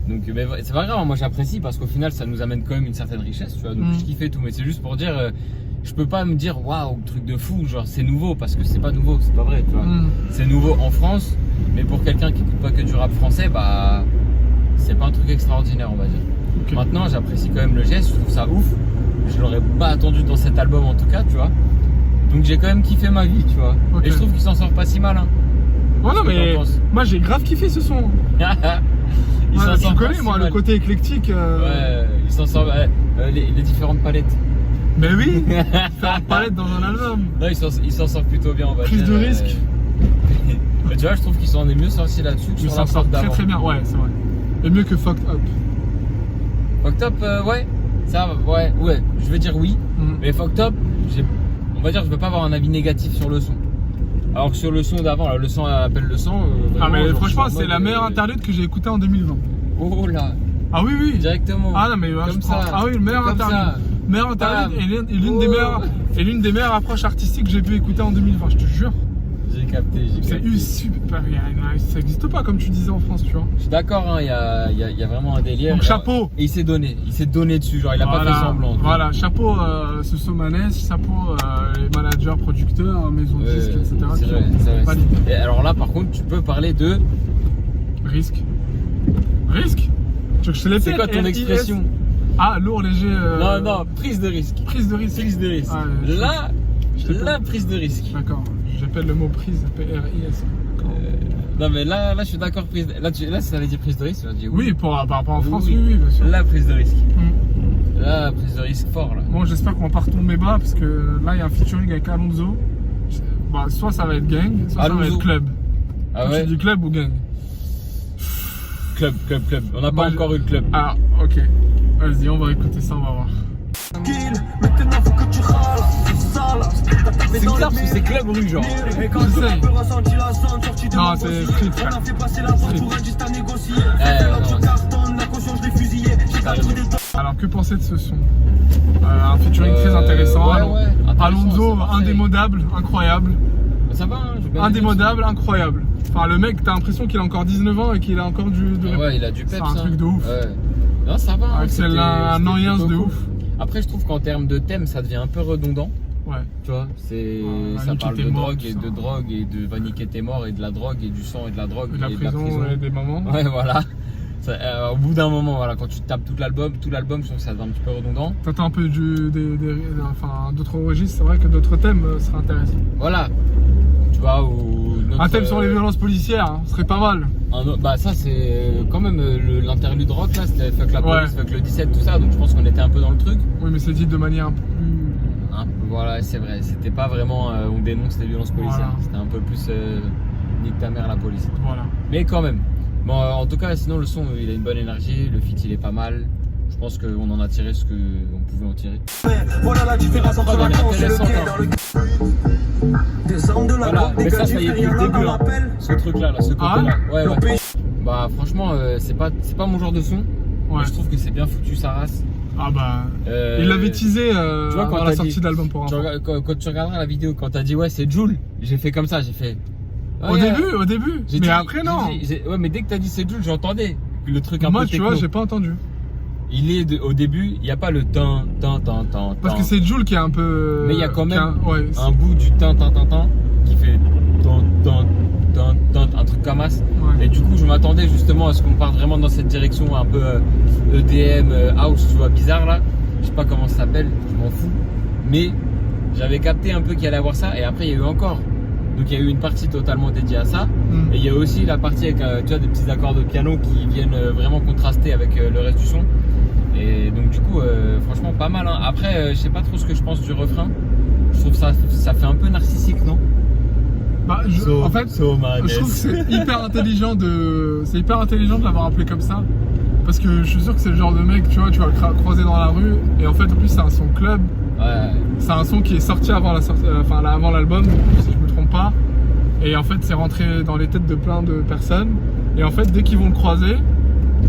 Donc mais c'est pas grave, moi j'apprécie parce qu'au final ça nous amène quand même une certaine richesse, tu vois. Donc je kiffe et tout, mais c'est juste pour dire, je peux pas me dire waouh, truc de fou, genre c'est nouveau parce que c'est pas nouveau, c'est pas vrai, tu vois. C'est nouveau en France, mais pour quelqu'un qui écoute pas que du rap français, bah c'est pas un truc extraordinaire, on va dire. Ok. Maintenant, j'apprécie quand même le geste, je trouve ça ouf. Je l'aurais pas attendu dans cet album en tout cas, tu vois. Donc j'ai quand même kiffé ma vie, tu vois. Ok. Et je trouve qu'il s'en sort pas si mal, hein. Ouais, non, Qu'est-ce que mais t'en penses? moi j'ai grave kiffé ce son. Il Ouais, s'en tu sort pas connais, si moi, le mal. côté éclectique. Ouais, il s'en sort. Les différentes palettes. Mais oui, faire une palette dans un album. Non, il s'en sort plutôt bien, on va Prise dire. de risque. Mais tu vois, je trouve qu'il s'en est mieux sorti là-dessus que Il sur s'en la sort prod très d'avant. très bien, ouais, c'est vrai. Et mieux que Fucked Up. Fucked Up, ouais. Ça, ouais. Je vais dire oui. Mhm. Mais Fucked Up, on va dire, je peux pas avoir un avis négatif sur le son. Alors que sur le son d'avant, là, le son appelle le son. Ah, mais genre, franchement, je suis en c'est la mode, meilleure interlude que j'ai écoutée en 2020. Oh là, Ah oui, oui. directement. Ah non, mais Comme je prends- ça. Ah oui, le meilleur Comme interlude. ça. Meilleure interlude Bam. et l'une des meilleures approches artistiques que j'ai pu écouter en 2020, je te jure. J'ai capté. C'est super. Ça n'existe pas comme tu disais en France, tu vois. Je suis d'accord, hein, il y a vraiment un délire. Donc chapeau. Et il s'est donné dessus, genre il a pas fait semblant. Voilà, chapeau ce Somanes, chapeau les managers, producteurs, maisons de Ouais, disques, etc. c'est qui vrai, ont c'est vrai. validé. Et alors là, par contre, tu peux parler de. Risque. Risque. Tu veux que je te l'ai C'est fait, quoi ton RIS? expression? Ah, lourd, léger. Non, prise de risque. Prise de risque. Prise de risque. Ah, Là, prise de risque. D'accord, j'appelle le mot prise, P-R-I-S. D'accord. Non, mais là, je suis d'accord. Là, ça allait dire prise de risque. J'ai dit Oui, par rapport en France, Oui. oui, bien sûr. La prise de risque. Mm. Là, prise de risque fort, là. Bon, j'espère qu'on va pas retomber bas parce que là, il y a un featuring avec Alonso. Bah, soit ça va être gang, soit ça va Alonso. être club. Ah ouais? Tu dis club ou gang? Club. On n'a Moi, pas encore eu le club. Ah, ok. Vas-y, on va écouter ça, on va voir. Maintenant faut que tu râles, c'est sale. C'est bizarre parce que c'est club rue, genre. Et quand Je tu sais. peux ressentir la zone, sorti de Non, mon c'est dossier. street, On frère. a fait passer la porte Street. pour un juste à négocier. non, Tu cartonnes, la conscience je l'ai fusillé. J'ai T'as gardé raison. des Alors, que penser de ce son? Un featuring très intéressant. Ouais, intéressant, Alonso, c'est parfait. indémodable, incroyable. Ça va, hein, j'ai bien aimé Indémodable, incroyable. Enfin, le mec, t'as l'impression qu'il a encore 19 ans et qu'il a encore du. ça. Ouais, il a du peps. C'est un truc de ouf. Ouais. Non, ça va. hein, Avec c'était un plutôt ambiance de cool. ouf. Après, je trouve qu'en termes de thème, ça devient un peu redondant. Ouais. Tu vois, c'est Va ça niquer parle tes de morts, drogue tout et ça. de drogue et de va niquer tes morts et de la drogue et du sang et de la drogue De la et prison, et des mamans. Ouais, voilà. Au bout d'un moment, voilà, quand tu tapes tout l'album, je trouve que ça devient un petit peu redondant. T'entends un peu d'autres registres, c'est vrai que d'autres thèmes seraient intéressants. Voilà. Tu vois, ou Un thème sur les violences policières, hein, serait pas mal. bah ça c'est quand même l'interlude rock là, c'était fuck la police, Ouais. fuck le 17, tout ça, donc je pense qu'on était un peu dans le truc. Oui, mais c'est dit de manière un peu plus. Voilà, c'est vrai, c'était pas vraiment on dénonce les violences policières, Voilà. c'était un peu plus nique ta mère la police. Voilà. Mais quand même. Bon, en tout cas, sinon le son il a une bonne énergie, le feat il est pas mal. Je pense qu'on en a tiré ce qu'on pouvait en tirer. Voilà la différence entre la con et le quai dans le des armes de la Voilà, drogue, mais des ça gars y est du depuis le rien début, qu'on hein. appelle. Ce truc là, ce côté là. Ouais, Le ouais. pays. Bah franchement, c'est pas mon genre de son. Ouais. Mais je trouve que c'est bien foutu sa race. Ah bah. Il l'avait teasé tu vois, quand avant la t'as sortie dit- d'album pour Tu enfants. quand tu regarderas la vidéo, quand t'as dit ouais c'est Jul, j'ai fait comme ça, j'ai fait. Au Ouais, début. j'ai Mais dit- après, non. Ouais, mais dès que t'as dit c'est Jul, j'entendais le truc un Moi, peu tu techno. vois, j'ai pas entendu. Au début, il n'y a pas le tin. Parce que c'est Jul qui est un peu. Mais il y a quand qui même ouais, un bout du tin qui fait un truc comme ça. ouais. Et du coup, je m'attendais justement à ce qu'on parte vraiment dans cette direction un peu EDM, house, tu vois, bizarre là. Je sais pas comment ça s'appelle, je m'en fous. Mais j'avais capté un peu qu'il allait avoir ça. Et après, il y a eu encore. Donc, il y a eu une partie totalement dédiée à ça. Mm. Et il y a aussi la partie avec tu vois, des petits accords de piano qui viennent vraiment contraster avec le reste du son. Et donc, du coup, franchement, pas mal. Hein. Après, je sais pas trop ce que je pense du refrain. Je trouve ça fait un peu narcissique, non? Bah, en fait, je trouve que c'est hyper intelligent de l'avoir appelé comme ça. Parce que je suis sûr que c'est le genre de mec, tu vois, tu vas le croiser dans la rue. Et en fait, en plus, c'est un son club. Ouais. C'est un son qui est sorti avant avant l'album, si je me trompe pas. Et en fait, c'est rentré dans les têtes de plein de personnes. Et en fait, dès qu'ils vont le croiser,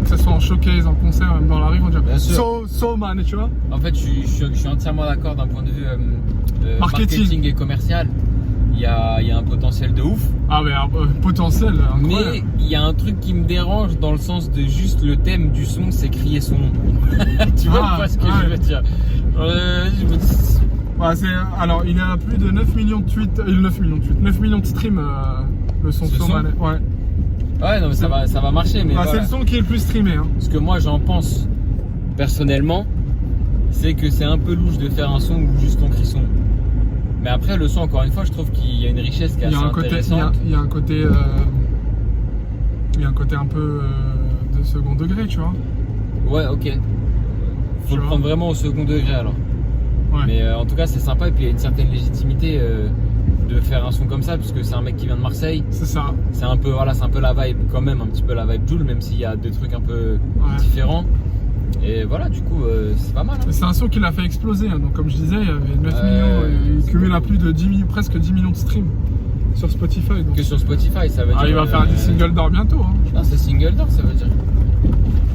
que ce soit en showcase, en concert, même dans la rue, ils vont dire Bien sûr. so man, tu vois. En fait, je suis entièrement d'accord d'un point de vue Marketing. et commercial. Il y a un potentiel de ouf. Ah, mais potentiel, incroyable. Mais il y a un truc qui me dérange dans le sens de juste le thème du son, c'est crier son nom. Tu vois pas ce que je veux dire? Je me dis. Ouais, alors, il a plus de 9 millions de tweets, 9 millions de streams, le son Ce son Soman. Ouais. Ouais, non, mais ça va marcher. Mais Bah, voilà. c'est le son qui est le plus streamé. Hein. Ce que moi j'en pense personnellement, c'est que c'est un peu louche de faire un son où juste on crie son. Mais après, le son, encore une fois, je trouve qu'il y a une richesse qui est Il y a assez un côté, intéressante. il y a un côté, un peu de second degré, tu vois. Ouais, ok. Faut Tu le vois. prendre vraiment au second degré alors. Ouais. Mais en tout cas, c'est sympa et puis il y a une certaine légitimité de faire un son comme ça, puisque c'est un mec qui vient de Marseille. C'est ça. C'est un peu, voilà, c'est un peu la vibe, quand même, un petit peu la vibe Jul, même s'il y a des trucs un peu Ouais. différents. Et voilà, du coup, c'est pas mal. Hein. C'est un son qui l'a fait exploser. Hein. Donc, comme je disais, il y avait 9 Ouais, millions. Il c'est cumule cool. à plus de 10 millions, presque 10 millions de streams sur Spotify. Donc. Que sur Spotify, ça veut dire. Il va faire des singles d'or bientôt. Hein. Non, c'est single d'or, ça veut dire.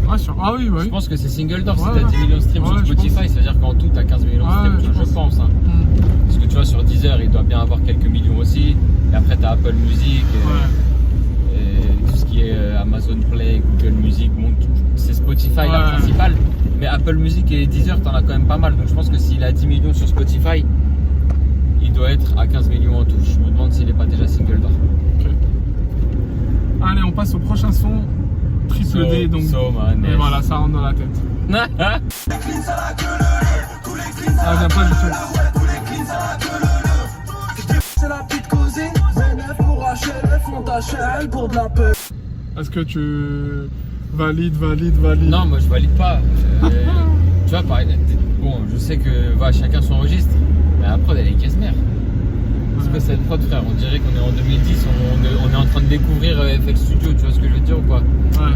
Ouais, ah oui, Je oui. pense que c'est single d'or Ouais. si t'as 10 millions de streams Ouais, sur je Spotify, pense. ça veut dire qu'en tout t'as 15 millions de Ouais, streams, je je pense. Hein. Mm. Parce que tu vois, sur Deezer, il doit bien avoir quelques millions aussi. Et après, t'as Apple Music, Ouais. et tout ce qui est Amazon Play, Google Music, bon, c'est Spotify la Ouais. principale. Mais Apple Music et Deezer, t'en as quand même pas mal. Donc je pense que s'il a 10 millions sur Spotify, il doit être à 15 millions en tout. Je me demande s'il est pas déjà single d'or. Ok. Allez, on passe au prochain son. Triple D, donc. Et voilà, ça rentre dans la tête. Ah, viens pas du tout. C'est la petite cousine, VNF pour HLF, monte HL pour de la paix. Est-ce que tu valides? Non, moi je valide pas. Tu vois, pareil, bon, je sais que voilà, chacun son registre, mais la prod elle est casse-mère. Parce que cette prod, frère, on dirait qu'on est en 2010, on est en train de découvrir FX Studio, tu vois ce que je veux dire ou quoi? Ouais.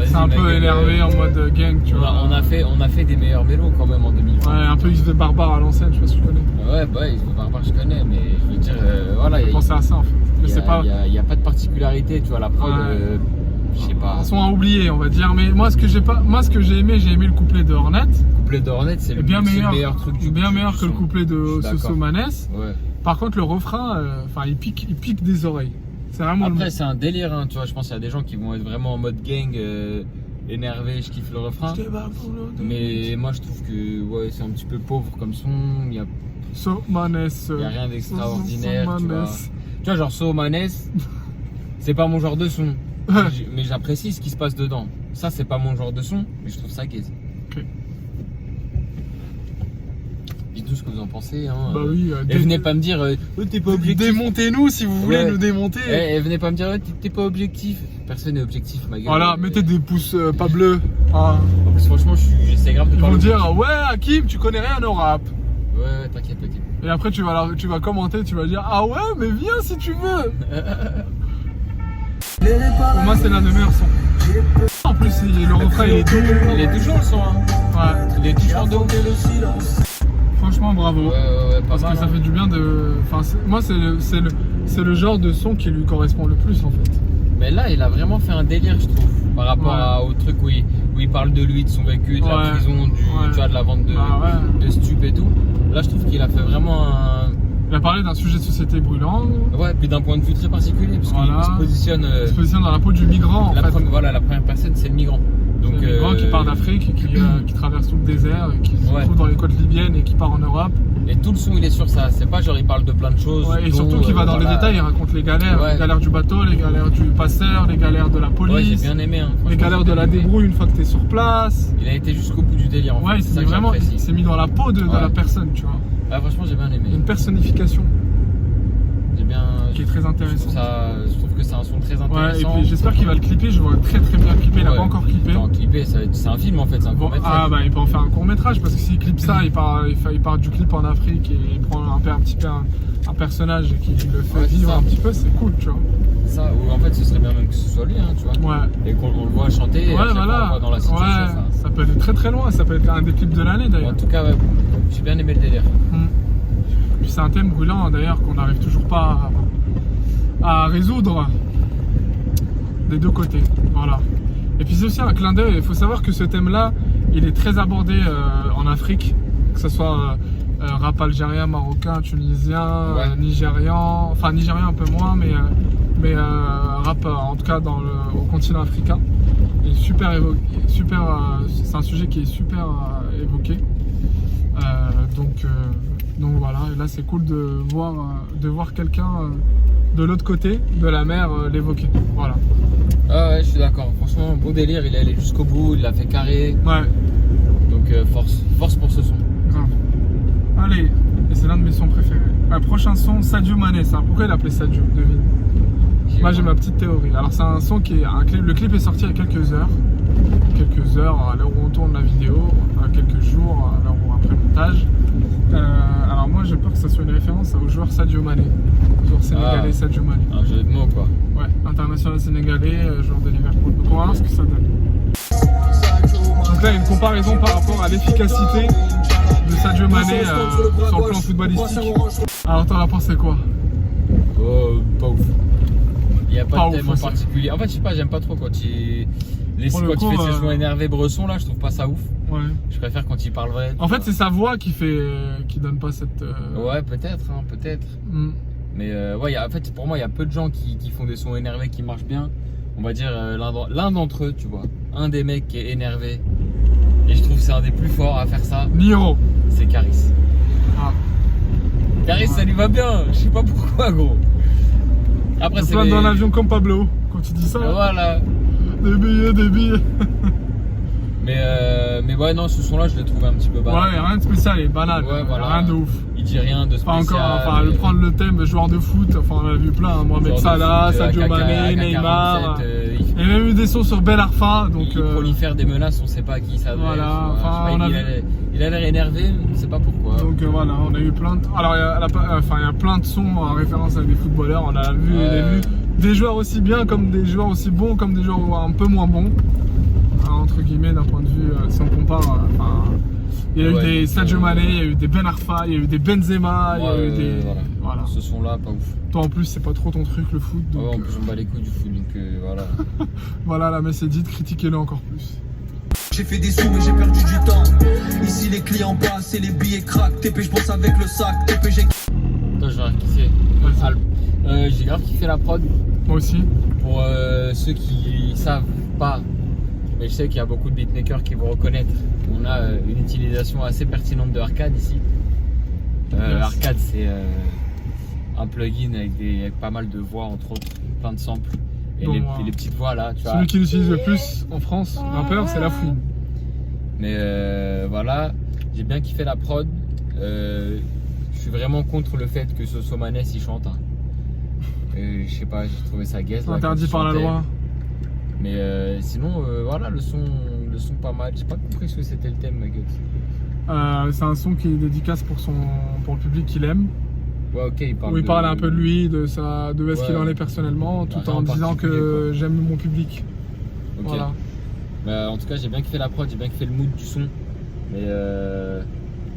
C'est un peu énervé en mode gang, tu vois. On a fait des meilleurs mélos quand même en 2020. Ouais, un peu Yves Barbare à l'ancienne, je sais pas si tu connais. Ouais, bah ouais, Barbare je connais, mais je veux dire, voilà, Je pensais à ça en fait. Mais c'est pas. il y a pas de particularité, tu vois, la prod, Ouais. je sais pas. Ils sont à oublier, on va dire. Mais moi, ce que j'ai aimé le couplet de Hornet. Le couplet d'Hornet, c'est le meilleur truc bien meilleur du que le son. couplet Je de suis d'accord. Soso Manes. Ouais. Par contre, le refrain, il pique des oreilles. C'est vraiment. Après, c'est un délire, hein, tu vois. Je pense qu'il y a des gens qui vont être vraiment en mode gang, énervé, je kiffe le refrain. Mais moi je trouve que ouais, c'est un petit peu pauvre comme son. Il y a rien d'extraordinaire. Tu vois, genre So Manes, c'est pas mon genre de son. Mais j'apprécie ce qui se passe dedans. Ça, c'est pas mon genre de son, mais je trouve ça gaze. Ok. Dites-nous ce que vous en pensez. Hein. Bah oui. Et venez pas me dire, t'es pas objectif. Démontez-nous si vous voulez nous démonter. Et venez pas me dire, t'es pas objectif. Personne n'est objectif, ma gueule. Voilà, mettez des pouces pas bleus. Hein. En plus, franchement, j'essaie grave de Ils parler. vont dire, ouais, Hakim, tu connais rien au rap. Ouais, t'inquiète. Et après, tu vas commenter, tu vas dire, ah ouais, mais viens si tu veux. Pour moi, c'est l'un des meilleurs sons. En plus, le refrain, il est doux. Il est toujours le son, hein. Ouais. Il est toujours doux. Franchement, bravo. Ouais, Parce que ça fait du bien de. Enfin, moi, c'est le genre de son qui lui correspond le plus, en fait. Mais là, il a vraiment fait un délire, je trouve, par rapport au truc où il parle de lui, de son vécu, de la prison, tu vois, de la vente de stup et tout. Là, je trouve qu'il a fait vraiment un. Il a parlé d'un sujet de société brûlant. Ouais, puis d'un point de vue très particulier, parce qu'il se positionne. Il se positionne dans la peau du migrant. La première personne, c'est le migrant. Donc, le migrant qui part d'Afrique, qui traverse tout le désert, qui se trouve dans les côtes libyennes et qui part en Europe. Et tout le son, il est sur ça. C'est pas genre, il parle de plein de choses. Ouais, et surtout qu'il va dans les détails, il raconte les galères du bateau, les galères du passeur, les galères de la police. Ouais, j'ai bien aimé. Hein. Les galères de la débrouille une fois que t'es sur place. Il a été jusqu'au bout du délire. En fait. C'est vraiment, il s'est mis dans la peau de la personne, tu vois. Ah, franchement, j'ai bien aimé. Une personnification. Qui est très intéressant. Je trouve que c'est un son très intéressant. Ouais, et puis j'espère qu'il va le clipper. Je vois très bien le clipper. Il n'a pas encore clippé. C'est un film en fait, c'est un court-métrage. Ah bah il peut en faire un court-métrage parce que s'il clippe ça, il part du clip en Afrique et il prend un petit peu un personnage qui le fait vivre un petit peu, c'est cool, tu vois. Ça, ou en fait ce serait bien même que ce soit lui, hein, tu vois. Ouais. Et qu'on le voit chanter, et on le voit dans la situation. Ouais, ça peut aller très loin, ça peut être un des clips de l'année d'ailleurs. En tout cas, j'ai bien aimé le délire. Puis c'est un thème brûlant d'ailleurs qu'on n'arrive toujours pas à résoudre des deux côtés. Voilà. Et puis c'est aussi un clin d'œil. Il faut savoir que ce thème-là, il est très abordé en Afrique, que ce soit rap algérien, marocain, tunisien, nigérian, enfin nigérian un peu moins, mais rap en tout cas au continent africain. Et super évoqué, c'est un sujet qui est super évoqué. Donc voilà, et là c'est cool de voir quelqu'un de l'autre côté de la mer l'évoquer. Voilà. Ah ouais, je suis d'accord. Franchement, bon délire, il est allé jusqu'au bout, il l'a fait carré. Ouais. Donc force pour ce son. Grave. Allez, et c'est l'un de mes sons préférés. Prochain son, Sadio Mané. Pourquoi il l'appelait Sadio, devine? Moi j'ai ma petite théorie. Alors c'est un son qui est le clip est sorti il y a quelques heures à l'heure où on tourne la vidéo, quelques jours à l'heure où après montage. Alors moi j'ai peur que ça soit une référence au joueur Sadio Mané, joueur sénégalais Sadio Mané. Un jeu de mots quoi. Ouais, international sénégalais, joueur de Liverpool. Donc on va voir ce que ça donne. Donc là il y a une comparaison par rapport à l'efficacité de Sadio Mané sur le plan footballistique. Alors t'en as pensé quoi? Pas ouf. Il n'y a pas de thème en particulier. En fait je sais pas, j'aime pas trop quand il fait ses sons énervés Bresson là, je trouve pas ça ouf. Ouais. Je préfère quand il parle vrai. En fait, c'est sa voix qui donne pas cette. Ouais, peut-être. Mais en fait, pour moi, il y a peu de gens qui font des sons énervés qui marchent bien. On va dire l'un d'entre eux, tu vois. Un des mecs qui est énervé. Et je trouve que c'est un des plus forts à faire ça. Niro. C'est Caris. Caris, ça lui va bien. Je sais pas pourquoi, gros. Après, c'est dans l'avion comme Pablo. Quand tu dis ça. Voilà. Des billets. Mais ouais, non, ce son-là, je l'ai trouvé un petit peu banal. Ouais, rien de spécial, il est banal. Ouais, voilà. Rien de ouf. Il dit rien de spécial. Prendre le thème joueur de foot, on en a vu plein. Mohamed Salah, Sadio Mané, Neymar. Il y a même eu des sons sur Ben Arfa. Donc, il prolifère des menaces, on sait pas à qui ça doit. Voilà. Il a l'air énervé, on ne sait pas pourquoi. Donc voilà, on a eu plein de. Alors, il y a plein de sons en référence à des footballeurs. On a vu des joueurs aussi bien, comme des joueurs aussi bons, comme des joueurs un peu moins bons. Entre guillemets, d'un point de vue, si on compare, il y a eu des Sadio Mané, il y a eu des Ben Arfa, il y a eu des Benzema, il y a eu des. Voilà. Ce son-là, pas ouf. Toi en plus, c'est pas trop ton truc le foot. Donc, en plus, on bat les couilles du foot, donc voilà. Voilà, la messe est dite, critiquez-le encore plus. J'ai fait des sous, mais j'ai perdu du temps. Ici, les clients passent et les billets craquent. TP, je pense avec le sac. TP, j'ai. Attends, je vais kiffer. J'ai grave kiffé la prod. Moi aussi. Pour ceux qui savent pas mais je sais qu'il y a beaucoup de beatmakers qui vont reconnaître. On a une utilisation assez pertinente de Arcade ici. Arcade, c'est un plugin avec pas mal de voix, entre autres, plein de samples. Et Donc, les petites voix là, tu vois. Celui qui l'utilise le plus en France, rappeur, c'est La Fouine. Mais voilà, j'ai bien kiffé la prod. Je suis vraiment contre le fait que ce Somanes il chante. Hein. Je sais pas, j'ai trouvé ça gaze. C'est interdit par la loi. Mais sinon, voilà, le son pas mal. J'ai pas compris ce que c'était le thème, ma gueule. C'est un son qui est dédicace pour le public qu'il aime. Ouais, ok, il parle. Où il parle un peu de lui, de où est-ce qu'il en est personnellement, tout rien en disant particulier, que j'aime mon public. Ok. Voilà. Bah, en tout cas, j'ai bien kiffé la prod, j'ai bien kiffé le mood du son. Mais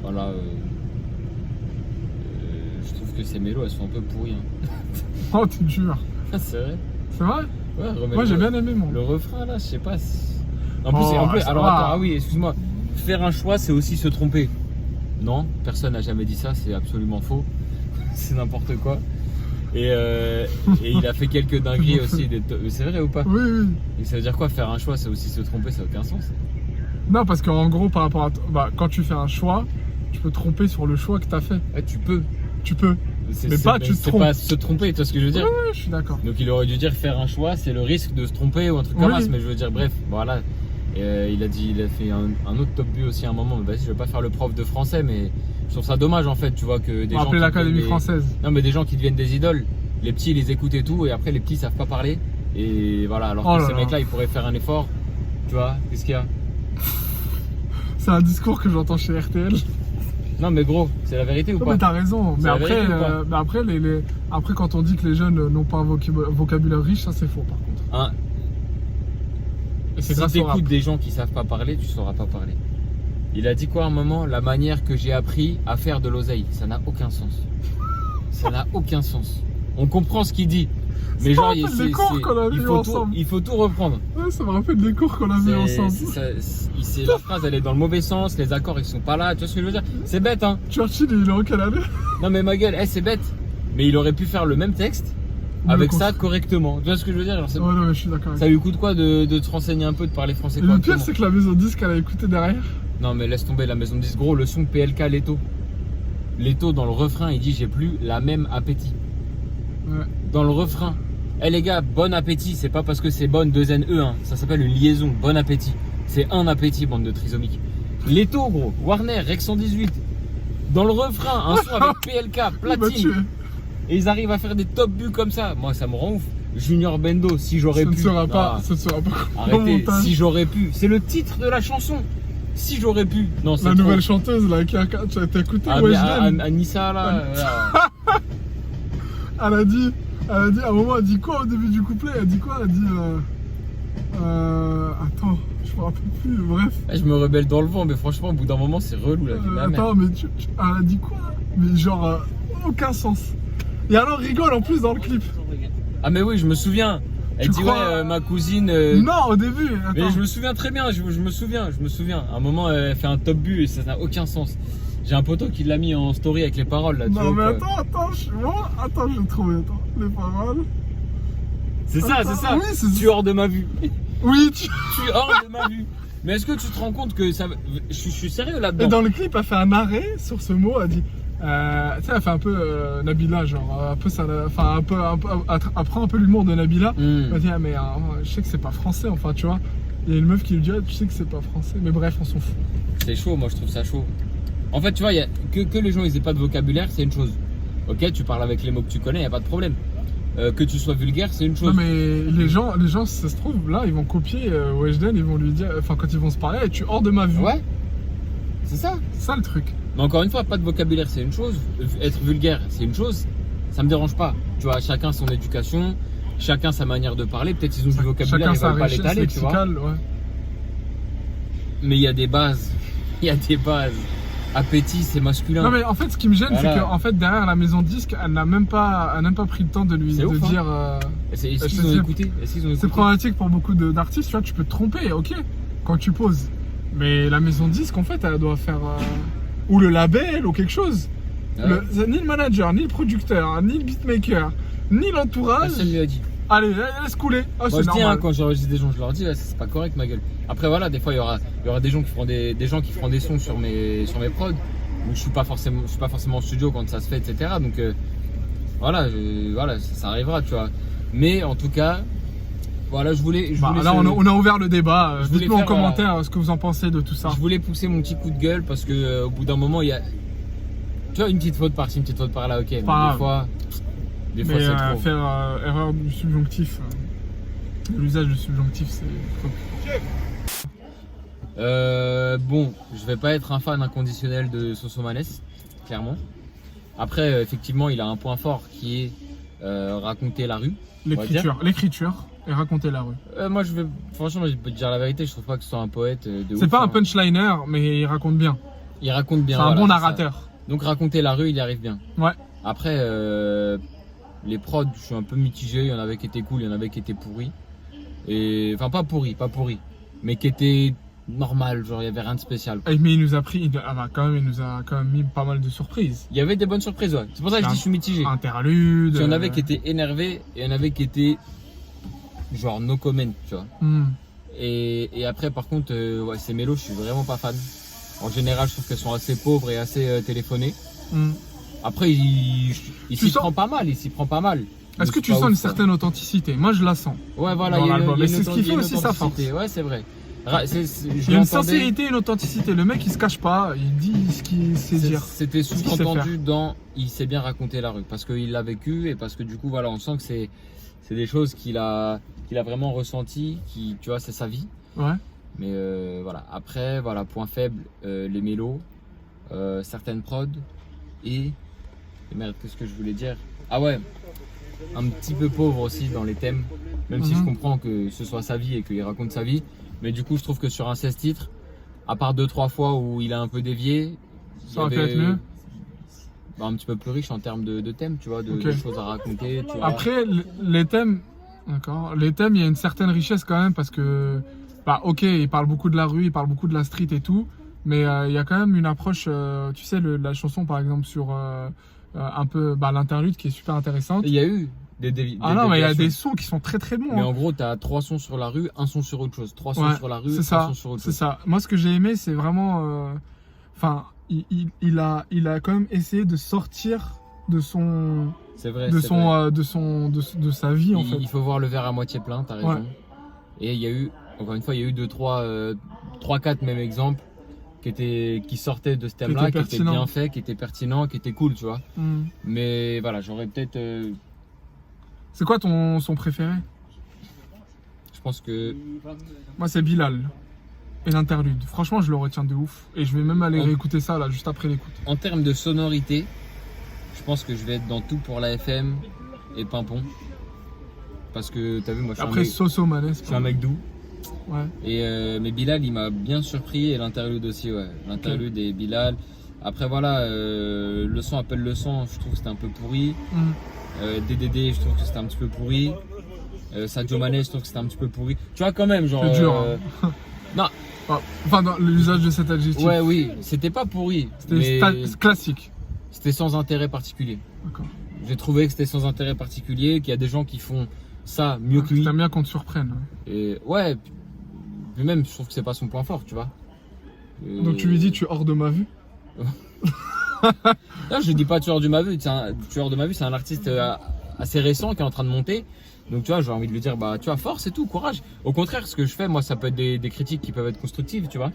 voilà. Je trouve que ces mélos, elles sont un peu pourries. Hein. Oh, t'es dur. C'est vrai. C'est vrai? Ouais, Moi j'ai bien aimé, moi. Le refrain là, je sais pas. En Oh, plus, ça alors va. attends, ah oui, excuse-moi. Faire un choix, c'est aussi se tromper. Non, personne n'a jamais dit ça, c'est absolument faux. C'est n'importe quoi. Et il a fait quelques dingueries aussi. C'est vrai ou pas? Oui, oui. Et ça veut dire quoi? Faire un choix, c'est aussi se tromper, ça n'a aucun sens. Non, parce qu'en gros, par rapport à quand tu fais un choix, tu peux te tromper sur le choix que t'as fait. Ouais, tu peux. Tu peux. Mais pas tu te C'est trompes. pas se tromper, tu vois ce que je veux dire? Oui, je suis d'accord. Donc il aurait dû dire faire un choix, c'est le risque de se tromper ou un truc comme ça, mais je veux dire, bref, voilà. Et il a fait un autre top but aussi à un moment, mais vas-y, je vais pas faire le prof de français, mais je trouve ça dommage en fait, tu vois, que des On va gens. appeler l'Académie française. Non, mais des gens qui deviennent des idoles, les petits ils les écoutent et tout, et après les petits savent pas parler, et voilà, alors Oh que là ces là. mecs-là ils pourraient faire un effort, tu vois, qu'est-ce qu'il y a? C'est un discours que j'entends chez RTL. Non, mais gros, c'est la vérité ou Non, pas? mais t'as raison. C'est Mais la après, vérité ou pas après, quand on dit que les jeunes n'ont pas un vocabulaire riche, ça c'est faux par contre. Hein, Et c'est si grâce au rap. t'écoutes des gens qui savent pas parler, tu sauras pas parler. Il a dit quoi à un moment? La manière que j'ai appris à faire de l'oseille. Ça n'a aucun sens. Ça n'a aucun sens. On comprend ce qu'il dit. Mais genre, les cours qu'on a vus ensemble. il faut tout reprendre. Ouais, ça me rappelle des cours qu'on a vus ensemble. La phrase, elle est dans le mauvais sens. Les accords, ils sont pas là. Tu vois ce que je veux dire? C'est bête, hein? Churchill, il est en quelle année? Non, mais ma gueule, c'est bête. Mais il aurait pu faire le même texte avec ça correctement. Tu vois ce que je veux dire? Genre, Ouais, non, mais je suis d'accord. ça lui coûte quoi de te renseigner un peu, de parler français Et le correctement? pire, c'est que la maison disque, elle a écouté derrière. Non, mais laisse tomber la maison de 10. Gros, le son PLK Leto. Leto, dans le refrain, il dit j'ai plus la même appétit. Ouais. Dans le refrain. Eh les gars, bon appétit, c'est pas parce que c'est bonne 2NE, hein. Ça s'appelle une liaison, bon appétit. C'est un appétit, bande de trisomiques. Leto, gros, Warner, Rex 118. Dans le refrain, un son avec PLK, Il m'a platine. tué. Et ils arrivent à faire des top buts comme ça. Moi, ça me rend ouf. Junior Bendo, si j'aurais Ce pu. ne sera pas. Ah, Ce ne sera pas. au arrêtez, montage. si j'aurais pu. C'est le titre de la chanson. Si j'aurais pu. Non, c'est La trop. nouvelle chanteuse là, tu as écouté Ah, mais Weshden. Anissa là. Elle a dit, à un moment, elle dit quoi au début du couplet? Elle dit quoi? Elle dit attends, je me rappelle plus, bref. Je me rebelle dans le vent, mais franchement, au bout d'un moment, c'est relou la vie de ma mère. Attends, mais elle a dit quoi? Mais genre, aucun sens. Et alors, rigole en plus dans le clip. Ah, mais oui, je me souviens. Elle Tu dit, crois ouais, ma cousine. Non, au début. Mais Attends. je me souviens très bien, je me souviens. À un moment, elle fait un top but et ça n'a aucun sens. J'ai un poteau qui l'a mis en story avec les paroles là. tu Non, vois, mais quoi. attends, je l'ai trouvé, attends. Les paroles. C'est ça, Attends, c'est ça. oui, c'est Tu es hors de ma vue. Oui, Tu es hors de ma vue. Mais est-ce que tu te rends compte que ça. Je suis sérieux Et là-dedans. dans le clip, elle fait un arrêt sur ce mot, elle dit. Tu sais, elle fait un peu Nabila, genre, un peu ça. Enfin, elle prend un peu l'humour de Nabila. Elle dit, ah, mais je sais que c'est pas français, enfin, tu vois. Il y a une meuf qui lui dit, ah, tu sais que c'est pas français. Mais bref, on s'en fout. C'est chaud, moi je trouve ça chaud. En fait, tu vois, que les gens ils aient pas de vocabulaire, c'est une chose. Ok, tu parles avec les mots que tu connais, y a pas de problème. Que tu sois vulgaire, c'est une chose. Non, mais les gens, si ça se trouve, là, ils vont copier Weshden, ils vont lui dire, enfin, quand ils vont se parler, tu es hors de ma vue. Ouais, c'est ça. C'est ça le truc. Mais encore une fois, pas de vocabulaire, c'est une chose. Être vulgaire, c'est une chose. Ça me dérange pas. Tu vois, chacun son éducation, chacun sa manière de parler. Peut-être ils ont du vocabulaire, Chacun ils sa veulent pas richesse l'étaler, tu vois. lexicale, ouais. Mais il y a des bases. Il y a des bases. Appétit, c'est masculin. Non, mais en fait, ce qui me gêne, Voilà. c'est qu'en fait, derrière la maison disque, elle n'a même pas pris le temps de lui C'est ouf, hein. dire. Est-ce qu'ils c'est- ont écouté? Est-ce qu'ils ont C'est écouté? problématique pour beaucoup d'artistes, tu vois, tu peux te tromper, ok, quand tu poses. Mais la maison disque, en fait, elle doit faire. Ou le label, ou quelque chose. Ah ouais. Ni le manager, ni le producteur, ni le beatmaker, ni l'entourage Personne lui a dit. Allez, laisse couler. Oh, Moi c'est je dis normal. quand j'enregistre des gens, je leur dis ouais, c'est pas correct ma gueule. Après voilà, des fois il y aura des gens qui feront des gens qui feront des sons sur mes prods où je suis pas forcément en studio quand ça se fait, etc. Donc voilà, ça arrivera, tu vois. Mais en tout cas, voilà, je voulais Là, on a ouvert le débat. Je voulais Dites-nous en faire, commentaire ce que vous en pensez de tout ça. je voulais pousser mon petit coup de gueule parce que au bout d'un moment il y a, tu vois, une petite faute par-ci, une petite faute par-là, ok. Mais Pas des fois Mais c'est trop. faire erreur du subjonctif, l'usage du subjonctif, c'est Bon, je vais pas être un fan inconditionnel de Sosomanes, clairement. Après, effectivement, il a un point fort qui est raconter la rue. on va dire. l'écriture et raconter la rue. Moi, franchement, je peux te dire la vérité, je trouve pas que ce soit un poète de C'est ouf, pas un hein. punchliner, mais il raconte bien. Il raconte bien. C'est un voilà, bon ça. narrateur. Donc raconter la rue, il y arrive bien. Ouais. Après, les prods, je suis un peu mitigé. Il y en avait qui étaient cool, il y en avait qui étaient pourris. Et enfin pas pourris, mais qui étaient normal, genre il y avait rien de spécial. Mais il nous a pris, il nous a quand même mis pas mal de surprises. Il y avait des bonnes surprises, ouais. C'est pour ça que je dis je suis mitigé. Interlude. Il y en avait qui étaient énervés et il y en avait qui étaient genre no comment, tu vois. Et après, par contre, ouais, ces mélos, je suis vraiment pas fan. En général, je trouve qu'elles sont assez pauvres et assez téléphonées. Après, il s'y prend pas mal, Est-ce que tu sens une certaine authenticité? Moi, je la sens. Ouais, voilà, dans il y a l'album. une Et c'est ce qui fait aussi sa force. authenticité. Ouais, c'est vrai. Il y a une sincérité et une authenticité. Le mec, il se cache pas, il dit ce qu'il sait dire. C'était Ce qu'il sait sous-entendu dans il sait bien raconter la rue parce qu'il l'a vécu et parce que du coup, voilà, on sent que c'est des choses qu'il a vraiment ressenti, tu vois, c'est sa vie. Ouais. Mais voilà, après, voilà, point faible, les mélos, certaines prods et merde, qu'est-ce que je voulais dire? Ah ouais, un petit peu pauvre aussi dans les thèmes, même si je comprends que ce soit sa vie et qu'il raconte sa vie. Mais du coup, je trouve que sur un 16 titres, à part 2-3 fois où il a un peu dévié, ça aurait pu être mieux. Un petit peu plus riche en termes de thèmes, tu vois, de choses à raconter. Tu vois. Après, les thèmes, d'accord, les thèmes, il y a une certaine richesse quand même parce que, ok, il parle beaucoup de la rue, il parle beaucoup de la street et tout, mais il y a quand même une approche, tu sais, la chanson par exemple sur un peu l'interlude qui est super intéressante. Il y a eu des mais il y a des sons qui sont très très bons. Mais en gros, tu as 3 sons sur la rue, un son sur autre chose. 3 sons sur la rue, c'est 3 ça, sons sur autre c'est chose. ça. Moi, ce que j'ai aimé, c'est vraiment, il a quand même essayé de sortir de son, c'est vrai, de sa vie en fait. Il faut voir le verre à moitié plein, t'as raison. Ouais. Et il y a eu, encore une fois, il y a eu 3-4 mêmes exemples qui sortaient de ce thème-là, qui étaient bien faits, qui étaient pertinents, qui étaient cool, tu vois. Mais voilà, j'aurais peut-être. C'est quoi son préféré? Je pense que. Moi, c'est Bilal. Et l'interlude. Franchement, je le retiens de ouf. Et je vais même aller réécouter ça là, juste après l'écoute. En termes de sonorité, je pense que je vais être dans Tout pour la FM et Pimpon. Parce que t'as vu, moi je suis Sosomanes. Je suis un mec doux. Ouais. Et mais Bilal, il m'a bien surpris et l'interlude aussi, ouais. L'interlude et Bilal. Après voilà, le son appelle le son, je trouve que c'était un peu pourri. DDD, je trouve que c'était un petit peu pourri. Sadio Mané, je trouve que c'était un petit peu pourri. Tu vois quand même, genre. C'est dur. Non. Enfin, dans l'usage de cet adjectif. Ouais, oui, c'était pas pourri. C'était classique. C'était sans intérêt particulier. D'accord. J'ai trouvé que c'était sans intérêt particulier, qu'il y a des gens qui font ça mieux que lui. T'aimes bien qu'on te surprenne. Et ouais, puis même, je trouve que c'est pas son point fort, tu vois. Donc tu lui dis, tu es hors de ma vue? Non, je dis pas tueur de ma vue. Tueur de ma vue, c'est un artiste assez récent qui est en train de monter. Donc tu vois, j'ai envie de lui dire, tu vois, force et tout, courage. Au contraire, ce que je fais, moi, ça peut être des critiques qui peuvent être constructives, tu vois.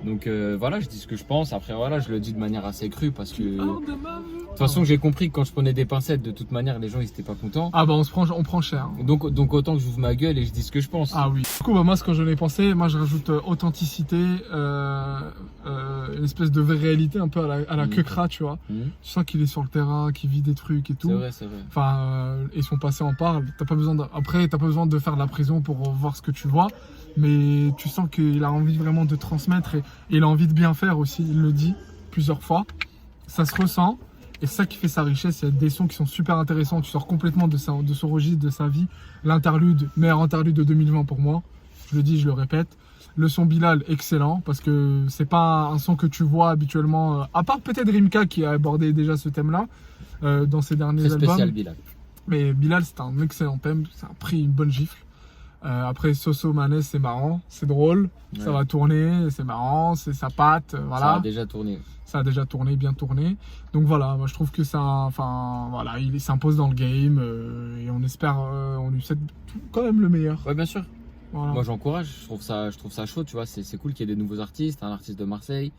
Donc voilà, je dis ce que je pense. Après voilà, je le dis de manière assez crue parce que de toute façon, j'ai compris que quand je prenais des pincettes, de toute manière, les gens ils étaient pas contents. Ah on prend cher. Donc autant que j'ouvre ma gueule et je dis ce que je pense. Ah oui. Du coup, moi, ce que j'en ai pensé, moi, je rajoute authenticité, une espèce de vraie réalité un peu à la Kekra, tu vois. Tu sens qu'il est sur le terrain, qu'il vit des trucs et tout. C'est vrai. Enfin, et son passé en parle. Après, t'as pas besoin de faire de la prison pour voir ce que tu vois. Mais tu sens qu'il a envie vraiment de transmettre et il a envie de bien faire aussi, il le dit plusieurs fois. Ça se ressent et c'est ça qui fait sa richesse. Il y a des sons qui sont super intéressants, tu sors complètement de son registre, de sa vie. L'interlude, meilleur interlude de 2020 pour moi, je le dis, je le répète. Le son Bilal, excellent, parce que c'est pas un son que tu vois habituellement, à part peut-être Rimka qui a abordé déjà ce thème-là dans ses derniers albums. Très spécial Bilal. Mais Bilal, c'était un excellent thème, ça a pris une bonne gifle. Après, Soso Manes, c'est marrant, c'est drôle, ça va tourner, c'est marrant, c'est sa patte, voilà. Ça a déjà tourné. Ça a déjà tourné, bien tourné. Donc voilà, moi je trouve que ça, enfin voilà, il s'impose dans le game et on espère, on lui souhaite quand même le meilleur. Ouais, bien sûr. Voilà. Moi, j'encourage. Je trouve ça chaud, tu vois. C'est cool qu'il y ait des nouveaux artistes. Un artiste de Marseille.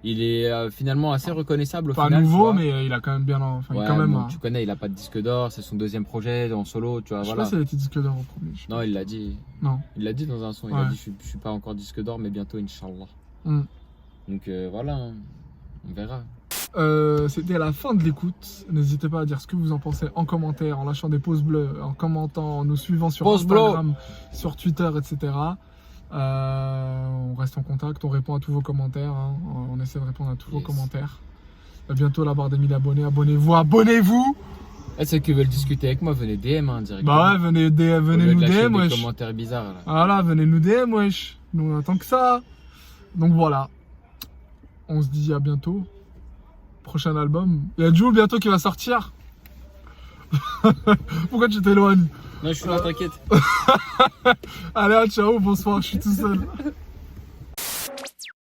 Il est finalement assez reconnaissable au Pas final. nouveau, tu vois. mais il a quand même bien, enfin, Ouais, quand même. bon, tu connais, il a pas de disque d'or. C'est son deuxième projet en solo, tu vois. Je sais Voilà. pas s'il a été disque d'or au premier. je sais Non, pas. il l'a dit. Non. Il l'a dit dans un son. Il Ouais. a dit je suis pas encore disque d'or, mais bientôt, Inch'Allah. Mm. Donc voilà, hein. On verra. C'était la fin de l'écoute. N'hésitez pas à dire ce que vous en pensez en commentaire, en lâchant des pouces bleus, en commentant, en nous suivant sur Pouce Instagram, sur Twitter, etc. On reste en contact, on répond à tous vos commentaires. Hein. On essaie de répondre à tous vos Yes. commentaires. À bientôt la barre des 1000 abonnés. Abonnez-vous, abonnez-vous. Ceux qui veulent discuter avec moi, venez DM hein, directement. Bah ouais, venez Au lieu nous de lâcher DM, des wesh. commentaires bizarres là. Voilà, venez nous DM, wesh. Nous on attend que ça. Donc voilà. On se dit à bientôt. Prochain album. Il y a Jules bientôt qui va sortir. Pourquoi tu t'éloignes? Non, je suis là, t'inquiète. Allez, ciao, bonsoir, je suis tout seul.